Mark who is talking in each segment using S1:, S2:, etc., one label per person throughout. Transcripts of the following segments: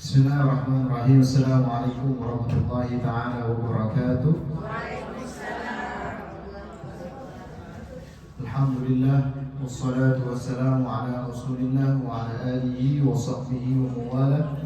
S1: Bismillahirrahmanirrahim. Assalamualaikum warahmatullahi ta'ala wabarakatuh. Alhamdulillah, wassalatu wassalamu ala rasulillah wa ala alihi wa sahbihi wa mawala.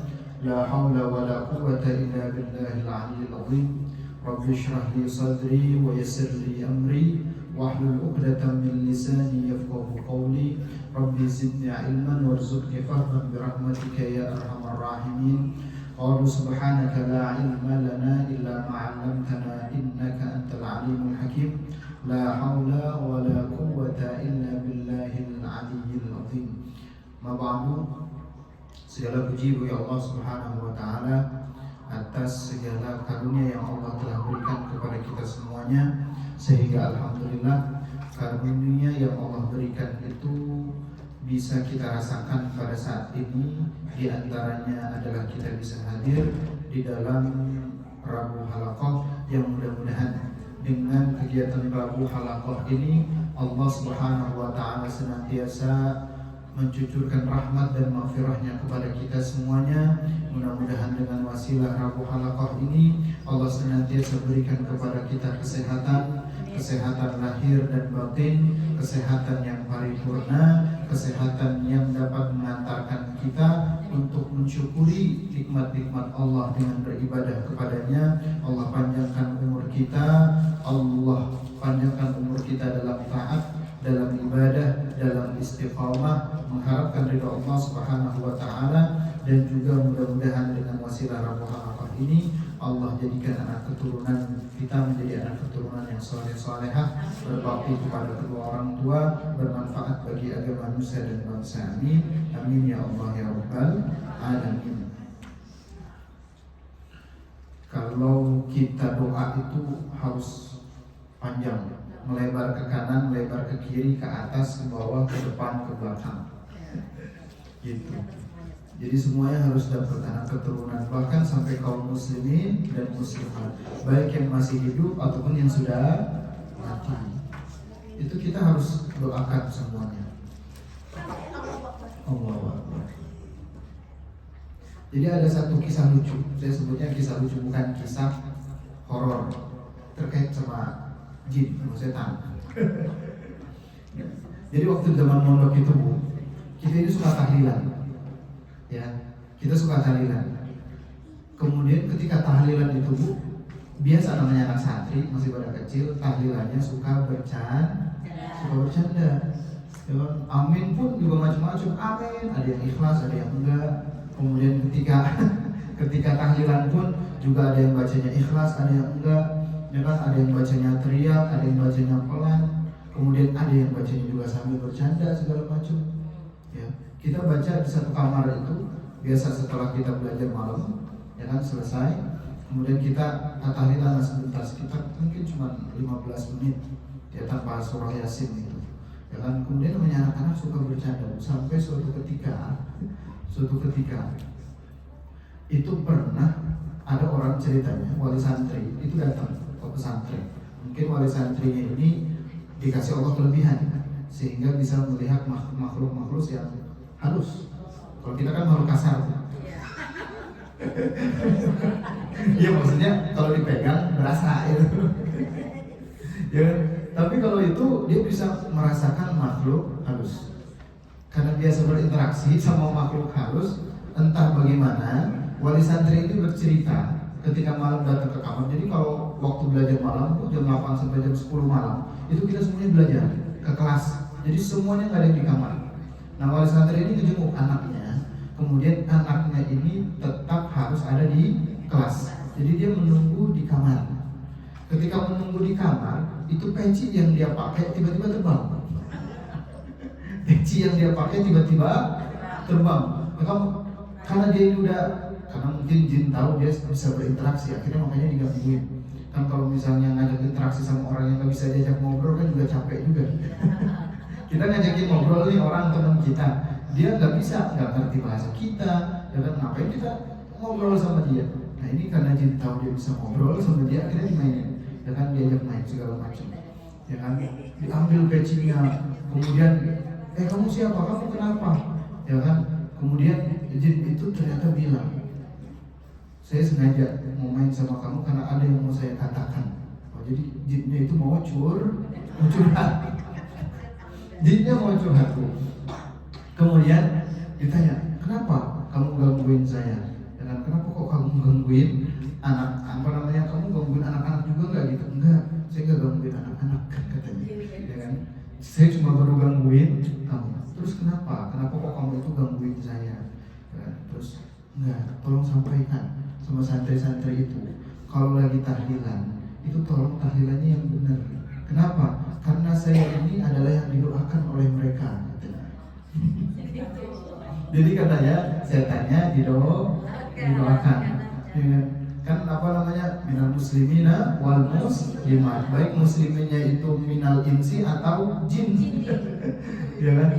S1: La hawla wa la quwwata illa billahil aliyyil azim. Rabbi shrah li sadri wa yassir li amri wahlul 'uqdatam min lisani yafqahu qawli. Rabbi zidni ilman warzuqni fahman birahmatika ya arhamar rahimin. Qalu subhanaka la ilma lana illa ma 'allamtana innaka antal alimul hakim. La haula wa la quwwata illa billahil aliyyil azim. Ma ba'du. Segala puji bagi Allah Subhanahu wa taala atas segala karunia yang Allah telah berikan kepada kita semuanya, sehingga alhamdulillah karunia yang Allah berikan itu bisa kita rasakan pada saat ini. Di antaranya adalah kita bisa hadir di dalam Rabu Halaqah, yang mudah-mudahan dengan kegiatan Rabu Halaqah ini Allah Subhanahu wa taala senantiasa mencucurkan rahmat dan maghfirahnya kepada kita semuanya. Mudah-mudahan dengan wasilah Rabu Halaqah ini Allah senantiasa berikan kepada kita kesehatan lahir dan batin, kesehatan yang paripurna, kesehatan yang dapat mengantarkan kita untuk mensyukuri nikmat-nikmat Allah dengan beribadah kepadanya. Allah panjangkan umur kita, Allah panjangkan umur kita dalam taat, dalam ibadah, dalam istiqamah, mengharapkan ridha Allah Subhanahu wa taala. Dan juga mudah-mudahan dengan wasilah Rabu Halaqah ini Allah jadikan anak keturunan kita menjadi anak keturunan yang saleh-salehah, berbakti kepada kedua orang tua, bermanfaat bagi agama manusia dan bangsa. Amin. Amin ya Allah ya Rabbal alamin. Kalau kita doa itu harus panjang, melebar ke kanan, melebar ke kiri, ke atas, ke bawah, ke depan, ke belakang. Gitu. Jadi semuanya harus dapat anak keturunan, bahkan sampai kaum muslimin dan muslimat, baik yang masih hidup ataupun yang sudah mati. Itu kita harus doakan semuanya. Allahu Akbar. Jadi ada satu kisah lucu, saya sebutnya kisah lucu, bukan kisah horor terkait sama jin atau setan. Jadi waktu zaman mondok itu Bu, kita ini suka tahlilan. Ya, kita suka tahlilan. Kemudian ketika tahlilan itu Bu, biasa namanya anak santri masih pada kecil, tahlilannya suka bercanda. Ya, amin pun juga macam-macam. Amin, ada yang ikhlas, ada yang enggak. Kemudian ketika tahlilan pun juga ada yang bacanya ikhlas, ada yang enggak. Ya kan, ada yang bacanya teriak, ada yang bacanya pelan. Kemudian ada yang bacanya juga sambil bercanda segala macam. Ya, kita baca di satu kamar itu biasa setelah kita belajar malam, ya kan, selesai. Kemudian kita tahlilan sebentar, sekitar mungkin cuma 15 menit, ya, tanpa surah Yasin itu. Ya kan, kemudian namanya anak-anak suka bercanda sampai suatu ketika itu pernah ada orang ceritanya, wali santri itu datang ke pesantren. Mungkin wali santrinya ini dikasih Allah kelebihan sehingga bisa melihat makhluk-makhluk yang halus. Kalau kita kan makhluk kasar. Iya, maksudnya kalau dipegang berasa itu. Ya, tapi kalau itu dia bisa merasakan makhluk halus. Karena biasa berinteraksi sama makhluk halus, entah bagaimana wali santri itu bercerita ketika malam datang ke kamar. Jadi kalau waktu belajar malam jam 8 sampai jam 10 malam itu kita semuanya belajar ke kelas. Jadi semuanya nggak ada yang di kamar. Nah, wali santri ini ngejenguk anaknya, kemudian anaknya ini tetap harus ada di kelas. Jadi dia menunggu di kamar. Ketika menunggu di kamar, itu peci yang dia pakai tiba-tiba terbang. Peci yang dia pakai tiba-tiba terbang. Karena dia ini karena mungkin jin tahu dia bisa berinteraksi, akhirnya makanya digangguin. Kan kalau misalnya ngajak interaksi sama orang yang nggak bisa diajak ngobrol kan juga capek juga. Kita ngajakin ngobrol nih orang teman kita, dia nggak ngerti bahasa kita, ya kan, ngapain kita ngobrol sama dia? Nah ini karena jin tahu dia bisa ngobrol sama dia, akhirnya dimainin, ya kan, diajak main segala macam, ya kan, diambil pecinya, kemudian kamu siapa, kamu kenapa, ya kan, kemudian jin itu ternyata bilang, saya sengaja mau main sama kamu karena ada yang mau saya katakan. Oh, jadi jinnya itu mau curhat. Jinnya mau curhat tuh. Kemudian ditanya, kenapa kamu gangguin saya? Dan kenapa kok kamu gangguin kamu gangguin anak-anak juga nggak gitu? Enggak, saya nggak gangguin anak-anak katanya. Ya kan? Saya cuma baru gangguin kamu. Terus kenapa? Kenapa kok kamu itu gangguin saya? Ya, terus enggak, tolong sampaikan sama santri-santri itu, kalau lagi tahlilan itu tolong tahlilannya yang benar. Kenapa? Karena saya ini adalah yang didoakan oleh mereka. Jadi katanya setannya didoakan. Ya, kan apa namanya, minal muslimina wal muslimat, baik musliminnya itu minal insi atau jin. Ya kan?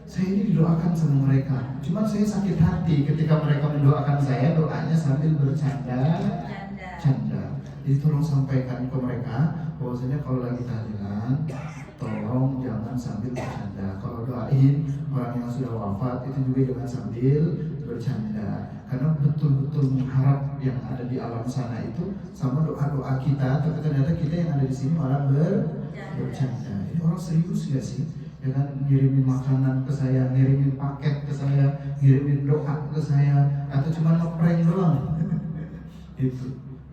S1: Saya ini didoakan sama mereka. Cuman saya sakit hati ketika mereka mendoakan saya, doanya sambil bercanda. Jadi tolong sampaikan ke mereka bahwasanya kalau lagi tahlilan, tolong jangan sambil bercanda. Kalau doain orang yang sudah wafat itu juga jangan sambil bercanda. Karena betul-betul mengharap yang ada di alam sana itu sama doa-doa kita, tapi ternyata kita yang ada di sini malah bercanda. Ini orang serius gak sih? Ya kan, ngirimin makanan ke saya, ngirimin paket ke saya, ngirimin doa ke saya, atau cuma ngeprank doang.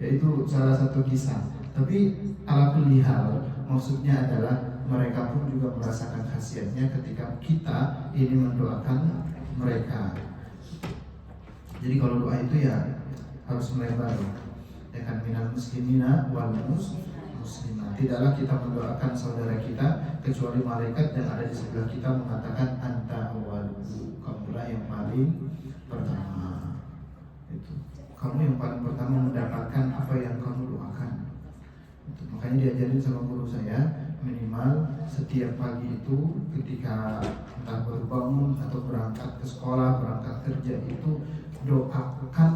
S1: Ya itu salah satu kisah. Tapi ala kulli hal, maksudnya adalah mereka pun juga merasakan khasiatnya ketika kita ini mendoakan mereka. Jadi kalau doa itu ya harus melebar, ya kan, minal muslimina wal muslimah. Tidaklah kita mendoakan saudara kita kecuali malaikat yang ada di sebelah kita mengatakan anta awwaluhu, kamulah yang paling pertama. Itu kamu yang paling pertama mendapatkan apa yang kamu doakan. Itu makanya diajarin sama guru saya, minimal setiap pagi itu ketika entah baru bangun atau berangkat ke sekolah, berangkat kerja, itu doakan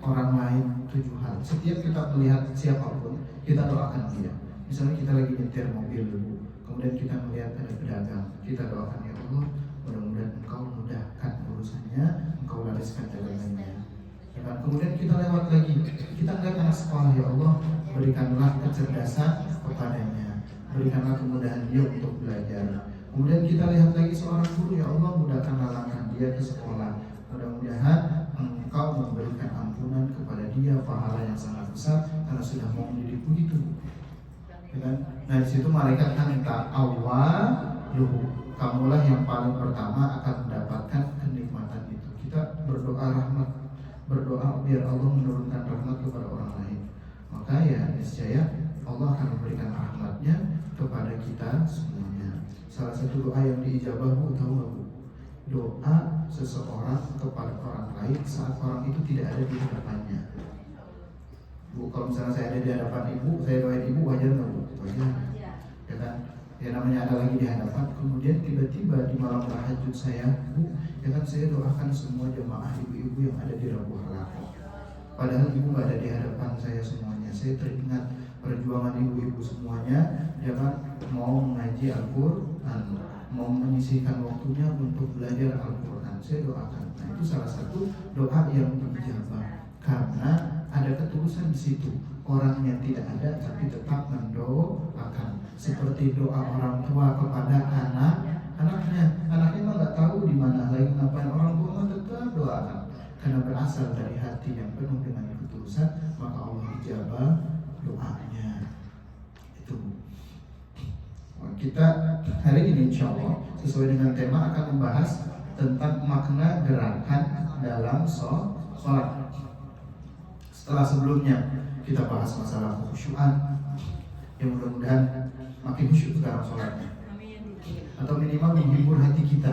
S1: orang lain 7 hal. Setiap kita melihat siapapun, kita doakan dia. Misalnya kita lagi nyetir mobil dulu, kemudian kita melihat ada pedagang, kita doakan, ya Allah, mudah-mudahan engkau mudahkan urusannya, engkau lariskan dagangannya. Dan kemudian kita lewat lagi, kita melihat anak sekolah, ya Allah, berikanlah kecerdasan kepadanya, berikanlah kemudahan dia untuk belajar. Kemudian kita lihat lagi seorang guru, ya Allah, mudahkanlah langkah dia ke sekolah, mudah-mudahan engkau memberikan ampunan kepada dia, pahala yang sangat besar karena sudah mau mendidikku itu. Nah di situ malaikat anta awwaluhu, kamulah yang paling pertama akan mendapatkan kenikmatan itu. Kita berdoa rahmat, berdoa biar Allah menurunkan rahmat kepada orang lain. Maka ya niscaya Allah akan memberikan rahmatnya kepada kita semuanya. Salah satu doa yang diijabah, Bu, tahu nggak, Bu? Doa seseorang kepada orang lain saat orang itu tidak ada di hadapannya. Bu, kalau misalnya saya ada di hadapan ibu, saya doain ibu, wajar nggak, Bu? Wajar. Ya kan? Ya namanya ada lagi di hadapan. Kemudian tiba-tiba di malam tahajud saya, Bu, ya kan, saya doakan semua jemaah ibu-ibu yang ada di Rabu Halaqah. Padahal ibu nggak ada di hadapan saya semuanya. Saya teringat perjuangan ibu-ibu semuanya, ya kan, mau mengaji Al-Quran, mau menyisihkan waktunya untuk belajar Al-Quran. Saya doakan. Nah itu salah satu doa yang dijabah karena ada ketulusan di situ. Orangnya tidak ada tapi tetap mendoakan. Seperti doa orang tua kepada anaknya mah nggak tahu di mana lagi ngapain, orang tua mah tetap doakan karena berasal dari hati yang penuh dengan ketulusan, maka Allah ijabah doanya. Itu kita hari ini insya Allah sesuai dengan tema akan membahas tentang makna gerakan dalam sholat. Setelah sebelumnya kita bahas masalah kekhusyuan, yang mudah-mudahan makin khusyuk sekarang sholatnya, atau minimal menghibur hati kita.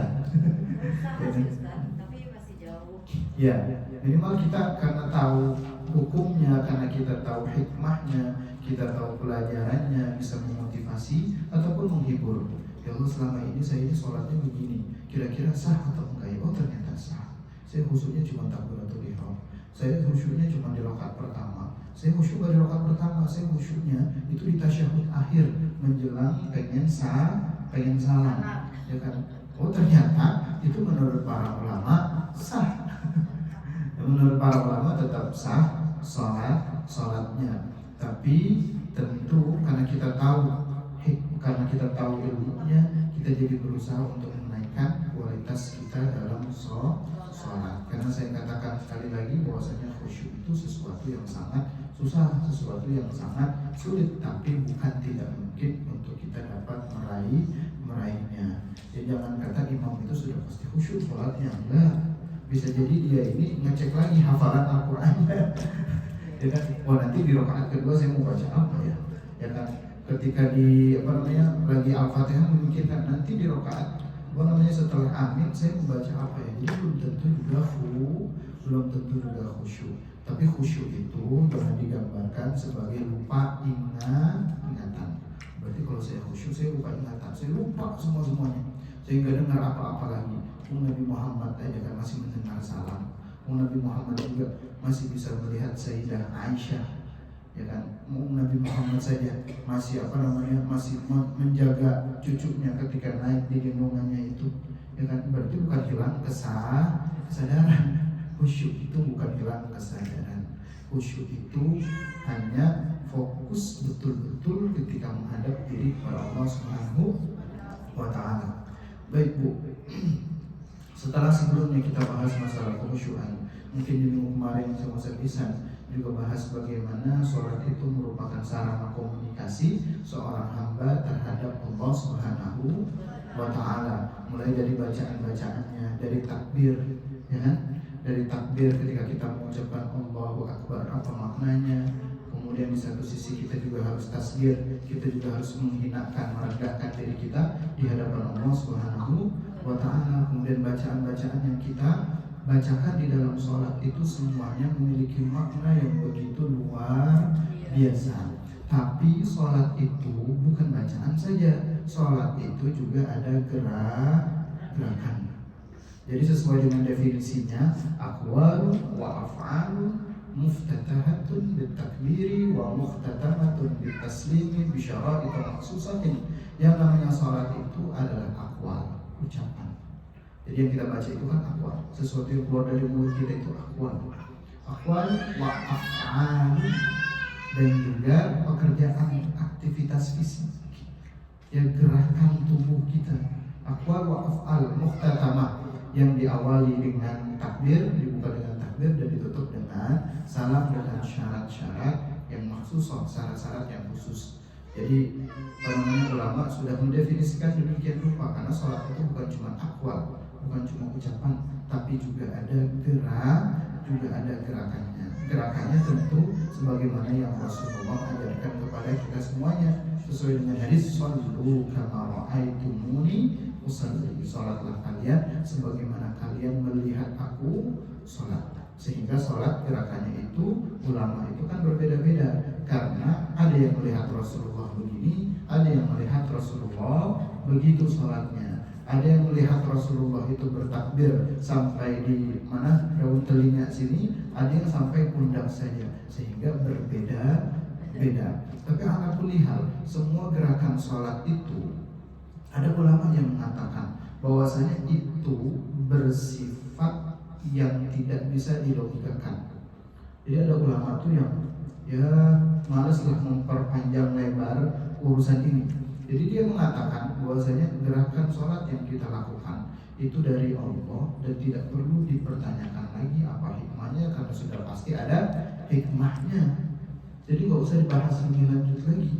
S1: Ya, minimal kita karena tahu hukumnya, karena kita tahu hikmahnya, kita tahu pelajarannya, bisa memotivasi ataupun menghibur. Ya Allah, selama ini saya ini sholatnya begini, kira-kira sah atau enggak ya? Oh ternyata sah. Saya khusyuknya cuma takbiratul ihram, saya khusyuknya cuma di rakaat pertama, saya khusyuk di rakaat pertama, saya khusyuknya itu di tasyahud akhir menjelang pengen salam, ya kan? Oh ternyata itu menurut para ulama sah. Menurut para ulama tetap sah sholatnya, tapi tentu karena kita tahu ilmunya, kita jadi berusaha untuk menaikkan kualitas kita dalam sholat. Karena saya katakan sekali lagi bahwasanya khusyuk itu sesuatu yang sangat susah, sesuatu yang sangat sulit, tapi bukan tidak mungkin untuk kita dapat meraihnya. Jadi jangan kata imam itu sudah pasti khusyuk sholatnya, enggak. Bisa jadi dia ini ngecek lagi hafalan Al-Qur'annya. Ya kan? Oh, nanti di rakaat kedua saya mau baca apa ya? Ya kan? Ketika lagi Al-Fatihah memikirkan nanti di rakaat setelah amin saya membaca apa ya. Jadi belum tentu juga khusyuk. Tapi khusyuk itu jangan digambarkan sebagai lupa ingatan. Berarti kalau saya khusyuk saya lupa ingatan, saya lupa semuanya. Saya nggak dengar apa-apa lagi. Nabi Muhammad aja kan masih mendengar salam. Nabi Muhammad juga masih bisa melihat Sayyidah Aisyah, ya kan? Nabi Muhammad saja masih masih menjaga cucunya ketika naik di gendongannya itu, ya kan? Berarti bukan hilang kesadaran. Khusyuk itu bukan hilang kesadaran. Khusyuk itu hanya fokus betul-betul ketika menghadap diri kepada Allah Subhanahu wa Ta'ala. Baik Bu, setelah sebelumnya kita bahas masalah kekhusyuan, mungkin di minggu kemarin sama Ustaz juga bahas bagaimana sholat itu merupakan sarana komunikasi seorang hamba terhadap Allah Subhanahu wa Ta'ala. Mulai dari bacaan-bacaannya, dari takbir, ya kan? Dari takbir ketika kita mengucapkan Allahu Akbar, apa maknanya? Kemudian di satu sisi kita juga harus tasbih, kita juga harus menghinakan, merendahkan diri kita di hadapan Allah Subhanahu wa Ta'ala. Kemudian bacaan-bacaan yang kita bacakan di dalam sholat itu semuanya memiliki makna yang begitu luar biasa. Tapi sholat itu bukan bacaan saja, sholat itu juga ada gerakan. Jadi sesuai dengan definisinya, aqwalun wa af'alun muftatahatun bitakbiri wa muftatamatun bitaslimi bisyara'it maksusatin. Yang namanya sholat itu adalah aqwal, ucapan. Jadi yang kita baca itu kan aqwal, sesuatu yang keluar dari mulut kita itu aqwal wa af'al, dan juga pekerjaan, aktivitas fisik, ya, gerakan tubuh kita. Aqwal wa af'al muhtatamah, yang diawali dengan takbir, dibuka dengan takbir dan ditutup dengan salam dengan syarat-syarat yang maksus, syarat-syarat yang khusus. Jadi ulama sudah mendefinisikan demikian rupa, karena sholat itu bukan cuma aqwal, bukan cuma ucapan, tapi juga ada gerakannya. Gerakannya tentu sebagaimana yang Rasulullah ajarkan kepada kita semuanya, sesuai dengan hadis shallu kama ra'aitumuni usalli, salatlah kalian sebagaimana kalian melihat aku salat. Sehingga salat gerakannya itu ulama itu kan berbeda-beda, karena ada yang melihat Rasulullah begini, ada yang melihat Rasulullah begitu salatnya, ada yang melihat Rasulullah itu bertakbir sampai di daun telinga sini, ada yang sampai pundak saja, sehingga berbeda-beda. Tapi ala kulli hal, semua gerakan salat itu ada ulama yang mengatakan bahwasanya itu bersifat yang tidak bisa dilogikakan. Jadi ada ulama tuh yang malaslah memperpanjang lebar urusan ini. Jadi dia mengatakan bahwasanya gerakan sholat yang kita lakukan itu dari Allah dan tidak perlu dipertanyakan lagi apa hikmahnya, karena sudah pasti ada hikmahnya. Jadi nggak usah dibahas lebih lanjut lagi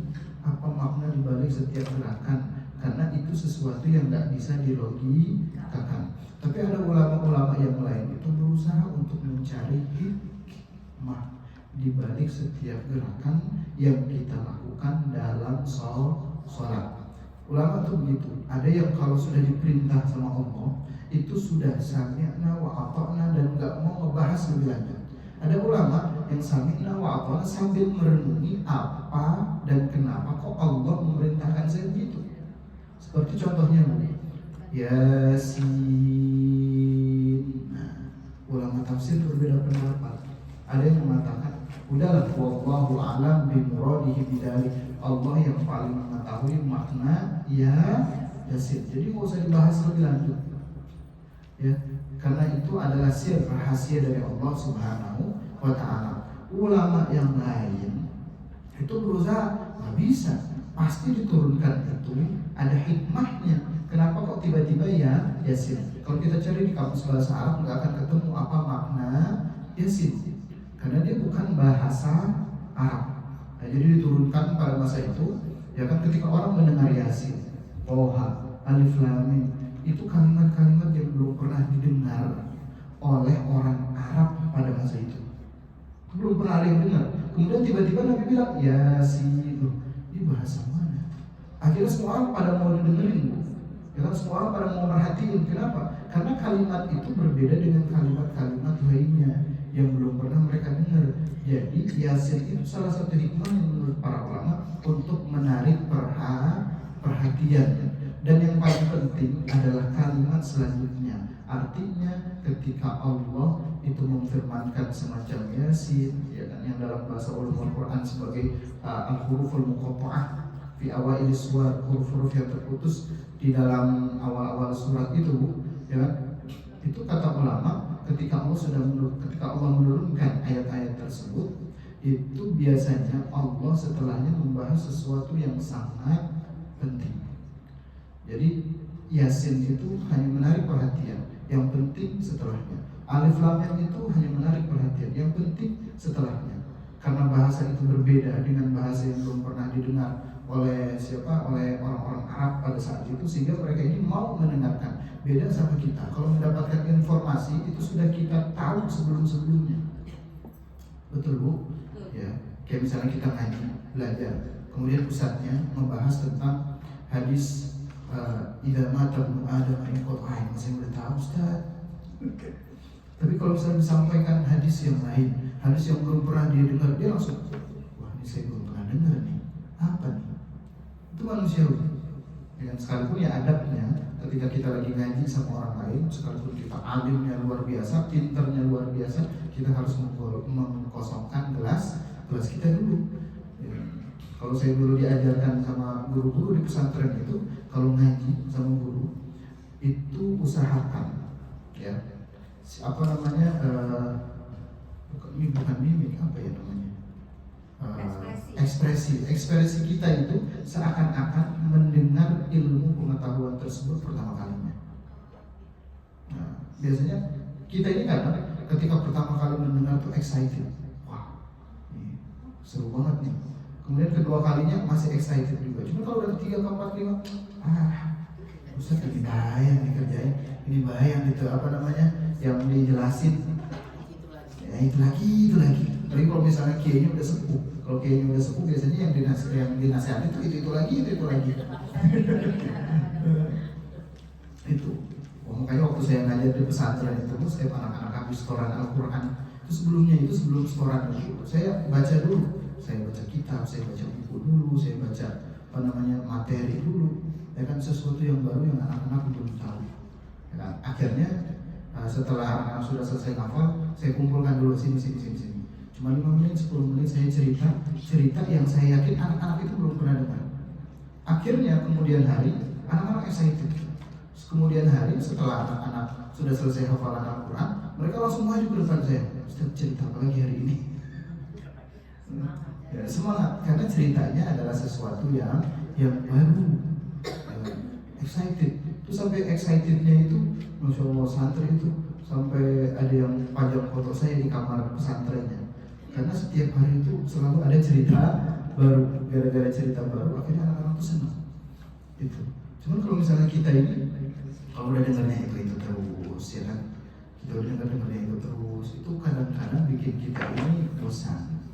S1: apa makna dibalik setiap gerakan, karena itu sesuatu yang nggak bisa dilogikakan. Tapi ada ulama-ulama yang lain itu berusaha untuk mencari hikmah dibalik setiap gerakan yang kita lakukan dalam sholat. Ulama itu begitu. Ada yang kalau sudah diperintah sama Allah itu sudah sami'na wa ata'na dan nggak mau ngebahas lebih lanjut. Ada ulama yang sami'na wa ata'na sambil merenungi apa dan kenapa kok Allah memerintahkan saya begitu. Seperti contohnya Yasin. Nah, ulama tafsir berbeda pendapat. Ada yang mengatakan udahlah, wallahu a'lam bimuradihi bidzalik, Allah yang paling mengetahui makna Yasin. Jadi nggak usah dibahas lebih lanjut. ya, karena itu adalah sir rahasia dari Allah Subhanahu wa Ta'ala. Ulama yang lain itu berusaha, nggak bisa, pasti diturunkan itu ada hikmahnya. Kenapa kok tiba-tiba ya Yasin? Kalau kita cari di kamus bahasa Arab nggak akan ketemu apa makna Yasin, karena dia bukan bahasa Arab. Nah, jadi diturunkan pada masa itu, ya kan, ketika orang mendengar Yasin, Toha, Alif Lam Mim, itu kalimat-kalimat yang belum pernah didengar oleh orang Arab pada masa itu. Belum pernah ada yang dengar. Kemudian tiba-tiba Nabi bilang Yasin, ini bahasa mana? Akhirnya semua orang pada mau dengerin, ya kan, semua orang pada mau merhatiin. Kenapa? Karena kalimat itu berbeda dengan kalimat-kalimat lainnya yang belum pernah mereka dengar. Jadi Yasin itu salah satu hikmah yang menurut para ulama untuk menarik perhatian. Dan yang paling penting adalah kalimat selanjutnya. Artinya ketika Allah itu memfirmankan semacam Yasin, ya kan, yang dalam bahasa ulumul Quran sebagai al-huruful muqatta'ah fi awal surat, huruf-huruf yang terputus di dalam awal-awal surat itu, ya kan, itu kata ulama ketika Allah menurunkan ayat-ayat tersebut, itu biasanya Allah setelahnya membahas sesuatu yang sangat penting. Jadi Yasin itu hanya menarik perhatian, yang penting setelahnya. Alif Lam Mim itu hanya menarik perhatian, yang penting setelahnya. Karena bahasa itu berbeda dengan bahasa yang belum pernah didengar oleh orang-orang Arab pada saat itu, sehingga mereka ini mau mendengarkan. Beda sama kita, kalau mendapatkan informasi itu sudah kita tahu sebelum-sebelumnya. Betul Bu? Ya, kayak misalnya kita ngaji, belajar, kemudian pusatnya membahas tentang hadis idza mata ibnu adam inqata'in, saya udah tahu Ustaz. Tapi kalau misalnya disampaikan hadis yang lain, hadis yang belum pernah dia dengar, dia langsung, wah ini saya belum pernah dengar nih, apa nih? Itu manusiawi. Dengan sekalipun ya adabnya, ketika kita lagi ngaji sama orang lain, sekalipun kita alimnya luar biasa, pinternya luar biasa, kita harus mengkosongkan gelas kita dulu. Ya. Kalau saya dulu diajarkan sama guru-guru di pesantren itu, kalau ngaji sama guru itu usahakan, ya, ini bukan mimik, apa ya namanya, ekspresi kita itu seakan-akan mendengar ilmu pengetahuan tersebut pertama kalinya. Nah, biasanya kita ini kadang ketika pertama kali mendengar tuh excited, wah, ini seru banget nih. Kemudian kedua kalinya masih excited juga. Cuma kalau udah 3, 4, 5, Ustaz ini bahaya nih kerjain, ini bahaya gitu, yang dijelasin. Ya itu lagi. Tapi kalau misalnya kiainya udah sepuh, kalau kiainya udah sepuh biasanya yang dinasihati itu lagi. Itu. Makanya waktu saya ngajar di pesantren itu, saya anak-anak habis setoran Al-Quran. Sebelum setoran itu, saya baca dulu. Saya baca kitab, saya baca buku dulu, saya baca materi dulu. Ya kan, sesuatu yang baru yang anak-anak belum tahu. Ya kan? Akhirnya setelah anak-anak sudah selesai hafal, saya kumpulkan dulu sini. Cuma 5 menit, 10 menit saya cerita yang saya yakin anak-anak itu belum pernah dengar. Akhirnya kemudian hari anak-anak excited. Kemudian hari setelah anak-anak sudah selesai hafalan Al-Quran, mereka langsung maju ke depan saya. Ustaz, cerita apa lagi hari ini? Ya, semangat, karena ceritanya adalah sesuatu yang baru, excited. Terus sampai excitednya itu, Masya Allah, santri itu sampai ada yang pajang foto saya di kamar pesantrennya. Karena setiap hari itu selalu ada cerita baru, gara-gara cerita baru akhirnya anak-anak itu senang. Itu. Cuman kalau misalnya kita ini, kalau udah dengarnya itu terus, ya kan, kita udah dengarnya itu terus, itu kadang-kadang bikin kita ini bosan.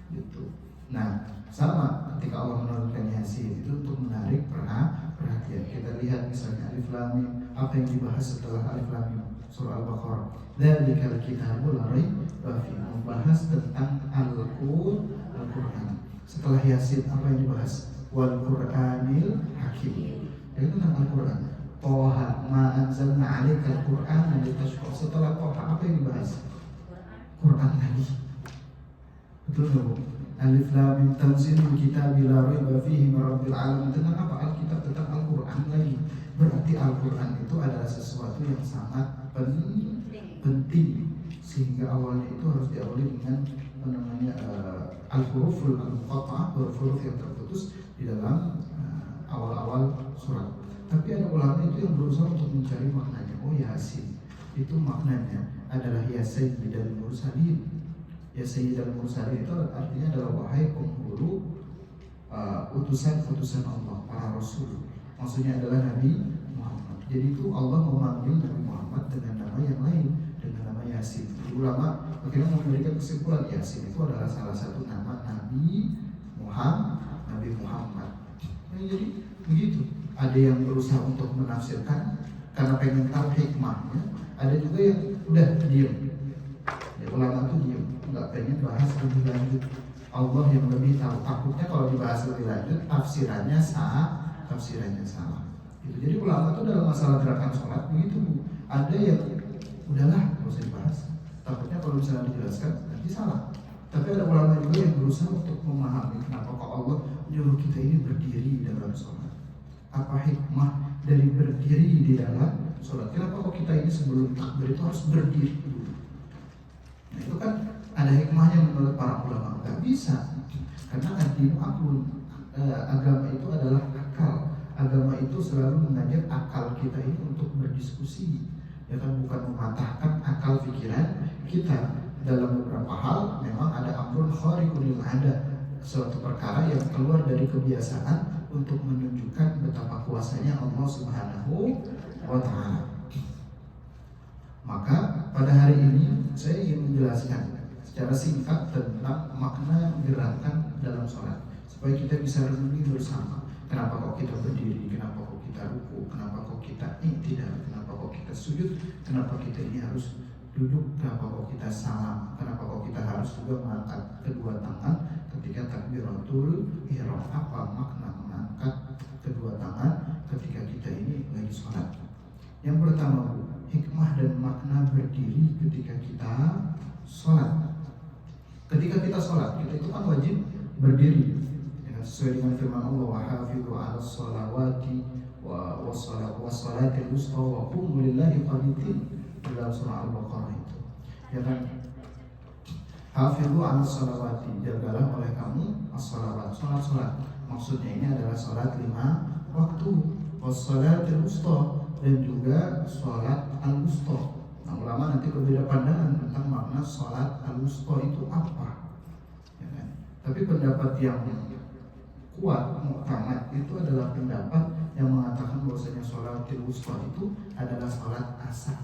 S1: Gitu. Nah, sama ketika Allah menurunkan Yasin itu untuk menarik perhatian. Kita lihat misalnya Alif Lam Mim, apa yang dibahas setelah Alif Lam Mim, surah Al-Baqarah. Dzalikal kitabul la raiba fihi, membahas tentang Al-Qur'an. Setelah Yasin apa yang dibahas? Wal Qur'anil Hakim. Itu tentang Al-Qur'an. Toha ma anzalna 'alaikal Qur'ana litashqa. Setelah Toha apa yang dibahas? Qur'an lagi. Betul nggak Bu? Alif Lam Mim tanzilul kitabi la raiba fihi min rabbil alamin. Tentang apa? Alkitab, tentang Al-Quran lagi. Berarti Al-Quran itu adalah sesuatu yang sangat penting, sehingga awalnya itu harus diawali dengan al-huruful al-muqatta'ah, huruf-huruf yang terputus di dalam awal-awal surat. Tapi ada ulama itu yang berusaha untuk mencari maknanya. Oh, Yasin itu maknanya adalah ya sayyidal mursalin. Ya sayyidal mursalin itu artinya adalah wahai penghulu utusan-utusan Allah, para rasul. Maksudnya adalah Nabi Muhammad. Jadi itu Allah memanggil Nabi Muhammad dengan nama yang lain, dengan nama Yasin. Ulama akhirnya memberikan kesimpulan Yasin itu adalah salah satu nama Nabi Muhammad. Jadi begitu. Ada yang berusaha untuk menafsirkan karena pengen tahu hikmahnya. Ada juga yang udah diam. Ya, ulama itu diam, nggak pengen bahas lebih lanjut. Allah yang lebih tahu. Takutnya kalau dibahas lebih lanjut tafsirannya salah. Gitu. Jadi ulama itu dalam masalah gerakan sholat begitu. Ada yang udahlah nggak usah dibahas. Takutnya kalau misalnya dijelaskan nanti salah. Tapi ada ulama juga yang berusaha untuk memahami kenapa kok Allah menyuruh kita ini berdiri dalam sholat. Apa hikmah dari berdiri di dalam sholat? Kenapa kok kita ini sebelum takbir itu harus berdiri dulu? Nah, itu kan ada hikmahnya menurut para ulama. Gak bisa, karena ad-dinu aqlun. Agama itu adalah akal. Agama itu selalu mengajak akal kita ini untuk berdiskusi, ya kan, bukan mematahkan akal pikiran kita. Dalam beberapa hal memang ada amrun khariqul ada, suatu perkara yang keluar dari kebiasaan untuk menunjukkan betapa kuasanya Allah Subhanahu wa Ta'ala. Maka pada hari ini saya ingin menjelaskan secara singkat tentang makna gerakan dalam sholat, supaya kita bisa renungi bersama. Kenapa kok kita berdiri? Kenapa kok kita ruku? Kenapa kok kita i'tidal? Kenapa kok kita sujud? Kenapa kita ini harus duduk? Kenapa kok kita salam? Kenapa kok kita harus juga mengangkat kedua tangan ketika takbiratul ihram? Apa makna mengangkat kedua tangan ketika kita ini lagi sholat? Yang pertama, Bu, hikmah dan makna berdiri ketika kita sholat. Ketika kita sholat, kita itu kan wajib berdiri, ya, sesuai dengan firman Allah, wa hafidhu 'alas sholawati wa salatil wusta wa qumu lillahi qanitin, dalam surah Al-Baqarah itu. Ya kan? Hafidhu 'alas sholawati, jagalah oleh kamu as-sholawat, sholat. Maksudnya ini adalah sholat 5 waktu, was salatil wusta, dan juga sholat al-wusta. Nah, ulama nanti berbeda pandangan tentang makna sholat al-wusta itu apa, ya kan? Tapi pendapat yang kuat, muktamad, itu adalah pendapat yang mengatakan bahwasanya sholat al-wusta itu adalah sholat asar.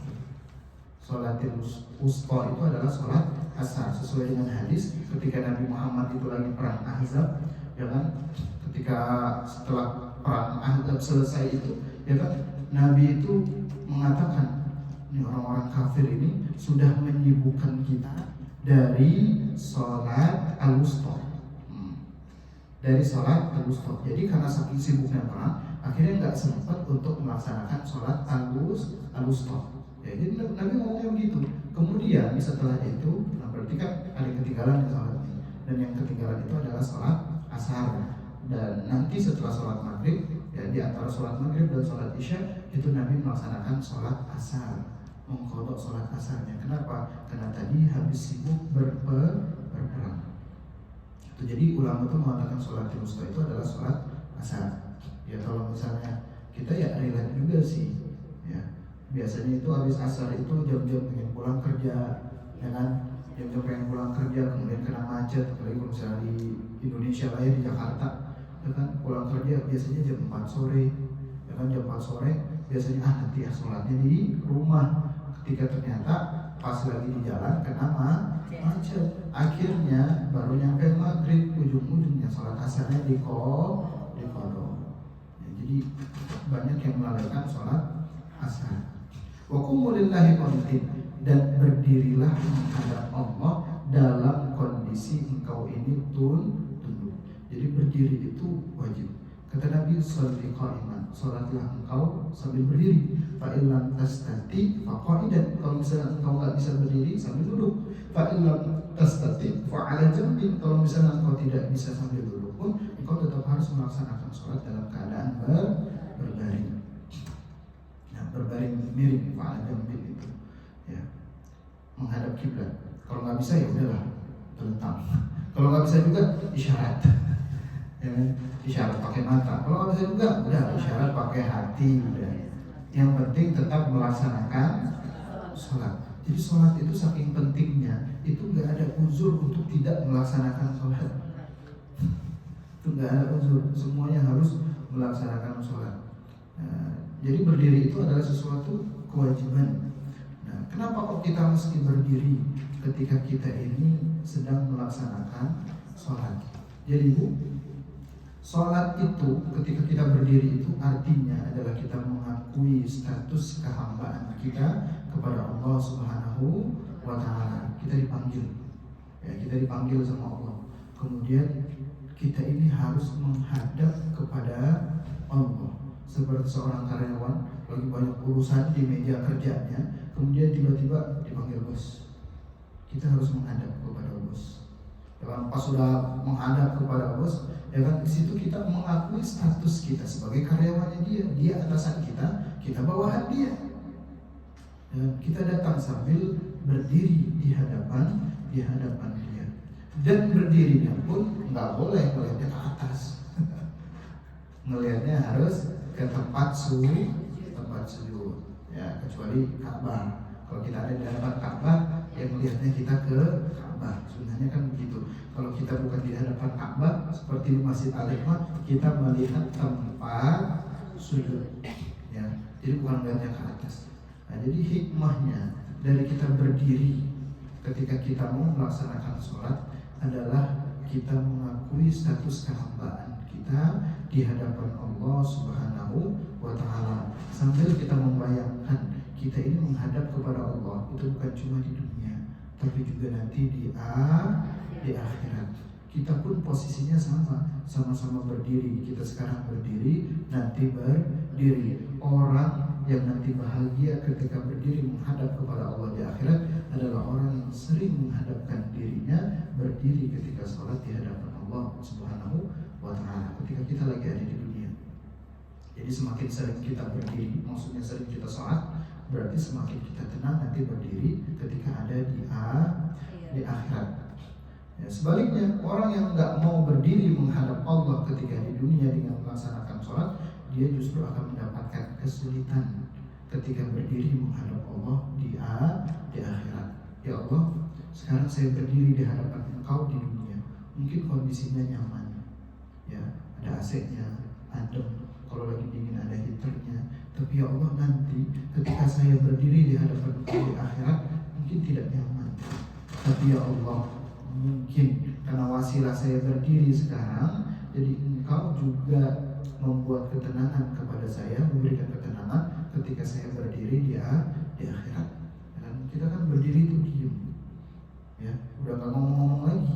S1: Sholat al-wusta itu adalah sholat asar, sesuai dengan hadis ketika Nabi Muhammad itu lagi perang Ahzab, ya kan? Ketika setelah perang Ahzab selesai itu, ya kan, Nabi itu mengatakan, ini orang-orang kafir ini sudah menyibukkan kita dari sholat al-wusta. Dari sholat al-wusta. Jadi karena saking sibuknya perang, akhirnya nggak sempat untuk melaksanakan sholat al-wusta. Ya, jadi Nabi ngomongnya begitu. Kemudian setelah itu, nah berarti kan ada ketinggalan di sholat ini. Dan yang ketinggalan itu adalah sholat asar. Dan nanti setelah sholat maghrib, ya, di antara sholat maghrib dan sholat isya itu Nabi melaksanakan sholat asar, mengqadha sholat asarnya. Kenapa? Karena tadi habis sibuk berperang. Itu jadi ulama itu mengatakan sholat wusta itu adalah sholat asar. Ya, kalau misalnya kita ya relate juga sih, ya, biasanya itu habis asar itu jam-jam pengen pulang kerja, ya kan, jam-jam pengen pulang kerja, kemudian kena macet, apalagi kalau misalnya di Indonesia lah, ya, di Jakarta, ya kan, pulang kerja biasanya jam 4 sore, ya kan, jam 4 sore biasanya nanti ya sholatnya di rumah. Ketika ternyata pas lagi di jalan kena macet, akhirnya baru nyampe maghrib, ujung-ujungnya sholat asarnya di qadha. Ya, jadi banyak yang melalaikan sholat asar. Wa qumu lillahi qanitin, dan berdirilah menghadap Allah dalam kondisi engkau ini tunduk. Jadi berdiri itu wajib. Kata Nabi, sholli qa'iman, sholatlah engkau sambil berdiri. Fa illam tastati fa qa'idan, kalau misalnya engkau enggak bisa berdiri sambil duduk. Fa illam tastati fa 'ala jambin, kalau misalnya engkau tidak bisa sambil duduk pun engkau tetap harus melaksanakan sholat dalam keadaan berbaring. berbaring miring, fa'ala jambil itu, ya, menghadap kiblat. Kalau nggak bisa ya udahlah, terlentang. Kalau nggak bisa juga isyarat, ya kan? Isyarat pakai mata. Kalau nggak bisa juga udah isyarat pakai hati, udah. Yang penting tetap melaksanakan sholat. Jadi sholat itu saking pentingnya, itu nggak ada uzur untuk tidak melaksanakan sholat. Itu nggak ada uzur, semuanya harus melaksanakan sholat. Jadi berdiri itu adalah sesuatu kewajiban. Nah, kenapa kok kita mesti berdiri ketika kita ini sedang melaksanakan sholat? Jadi Bu, sholat itu ketika kita berdiri itu artinya adalah kita mengakui status kehambaan kita kepada Allah Subhanahu wa Ta'ala. Kita dipanggil, ya, kita dipanggil sama Allah. Kemudian kita ini harus menghadap kepada Allah. Seperti seorang karyawan lagi banyak urusan di meja kerjanya, kemudian tiba-tiba dipanggil bos. Kita harus menghadap kepada bos. Ya kan, pas sudah menghadap kepada bos, ya kan, di situ kita mengakui status kita sebagai karyawannya dia atasan kita, kita bawahan dia. Ya, kita datang sambil berdiri di hadapan dia. Dan berdirinya pun nggak boleh melihatnya ke atas. Ngelihatnya harus ke tempat sujud, ya, kecuali Ka'bah. Kalau kita ada di hadapan Ka'bah, yang melihatnya kita ke Ka'bah. Sebenarnya kan begitu. Kalau kita bukan di hadapan Ka'bah, seperti di Masjid Al-Hikmah, kita melihat tempat sujud, ya. Jadi bukan melihatnya ke atas. Nah, jadi hikmahnya dari kita berdiri ketika kita mau melaksanakan sholat adalah kita mengakui status kehambaan kita di hadapan Allah Subhanahu wa Ta'ala, sambil kita membayangkan kita ini menghadap kepada Allah itu bukan cuma di dunia, tapi juga nanti di akhirat. Kita pun posisinya sama-sama berdiri. Kita sekarang berdiri, nanti berdiri. Orang yang nanti bahagia ketika berdiri menghadap kepada Allah di akhirat adalah orang yang sering menghadapkan dirinya berdiri ketika sholat di hadapan Allah Subhanahu wa Ta'ala ketika kita lagi ada di dunia. Jadi semakin sering kita berdiri, maksudnya sering kita sholat, berarti semakin kita tenang nanti berdiri ketika ada di akhirat. Ya, sebaliknya orang yang nggak mau berdiri menghadap Allah ketika di dunia dengan melaksanakan sholat, dia justru akan mendapatkan kesulitan ketika berdiri menghadap Allah di akhirat. Ya Allah, sekarang saya berdiri di hadapan Engkau di dunia, mungkin kondisinya nyaman, ya, ada AC-nya, adem, kalau lagi dingin ada heaternya. Tapi ya Allah, nanti ketika saya berdiri di hadapan Engkau di akhirat, mungkin tidak nyaman. Tapi ya Allah, mungkin karena wasilah saya berdiri sekarang, jadi Engkau juga membuat ketenangan kepada saya, memberikan ketenangan ketika saya berdiri di akhirat. Dan kita kan berdiri itu diam, ya, udah nggak ngomong-ngomong lagi,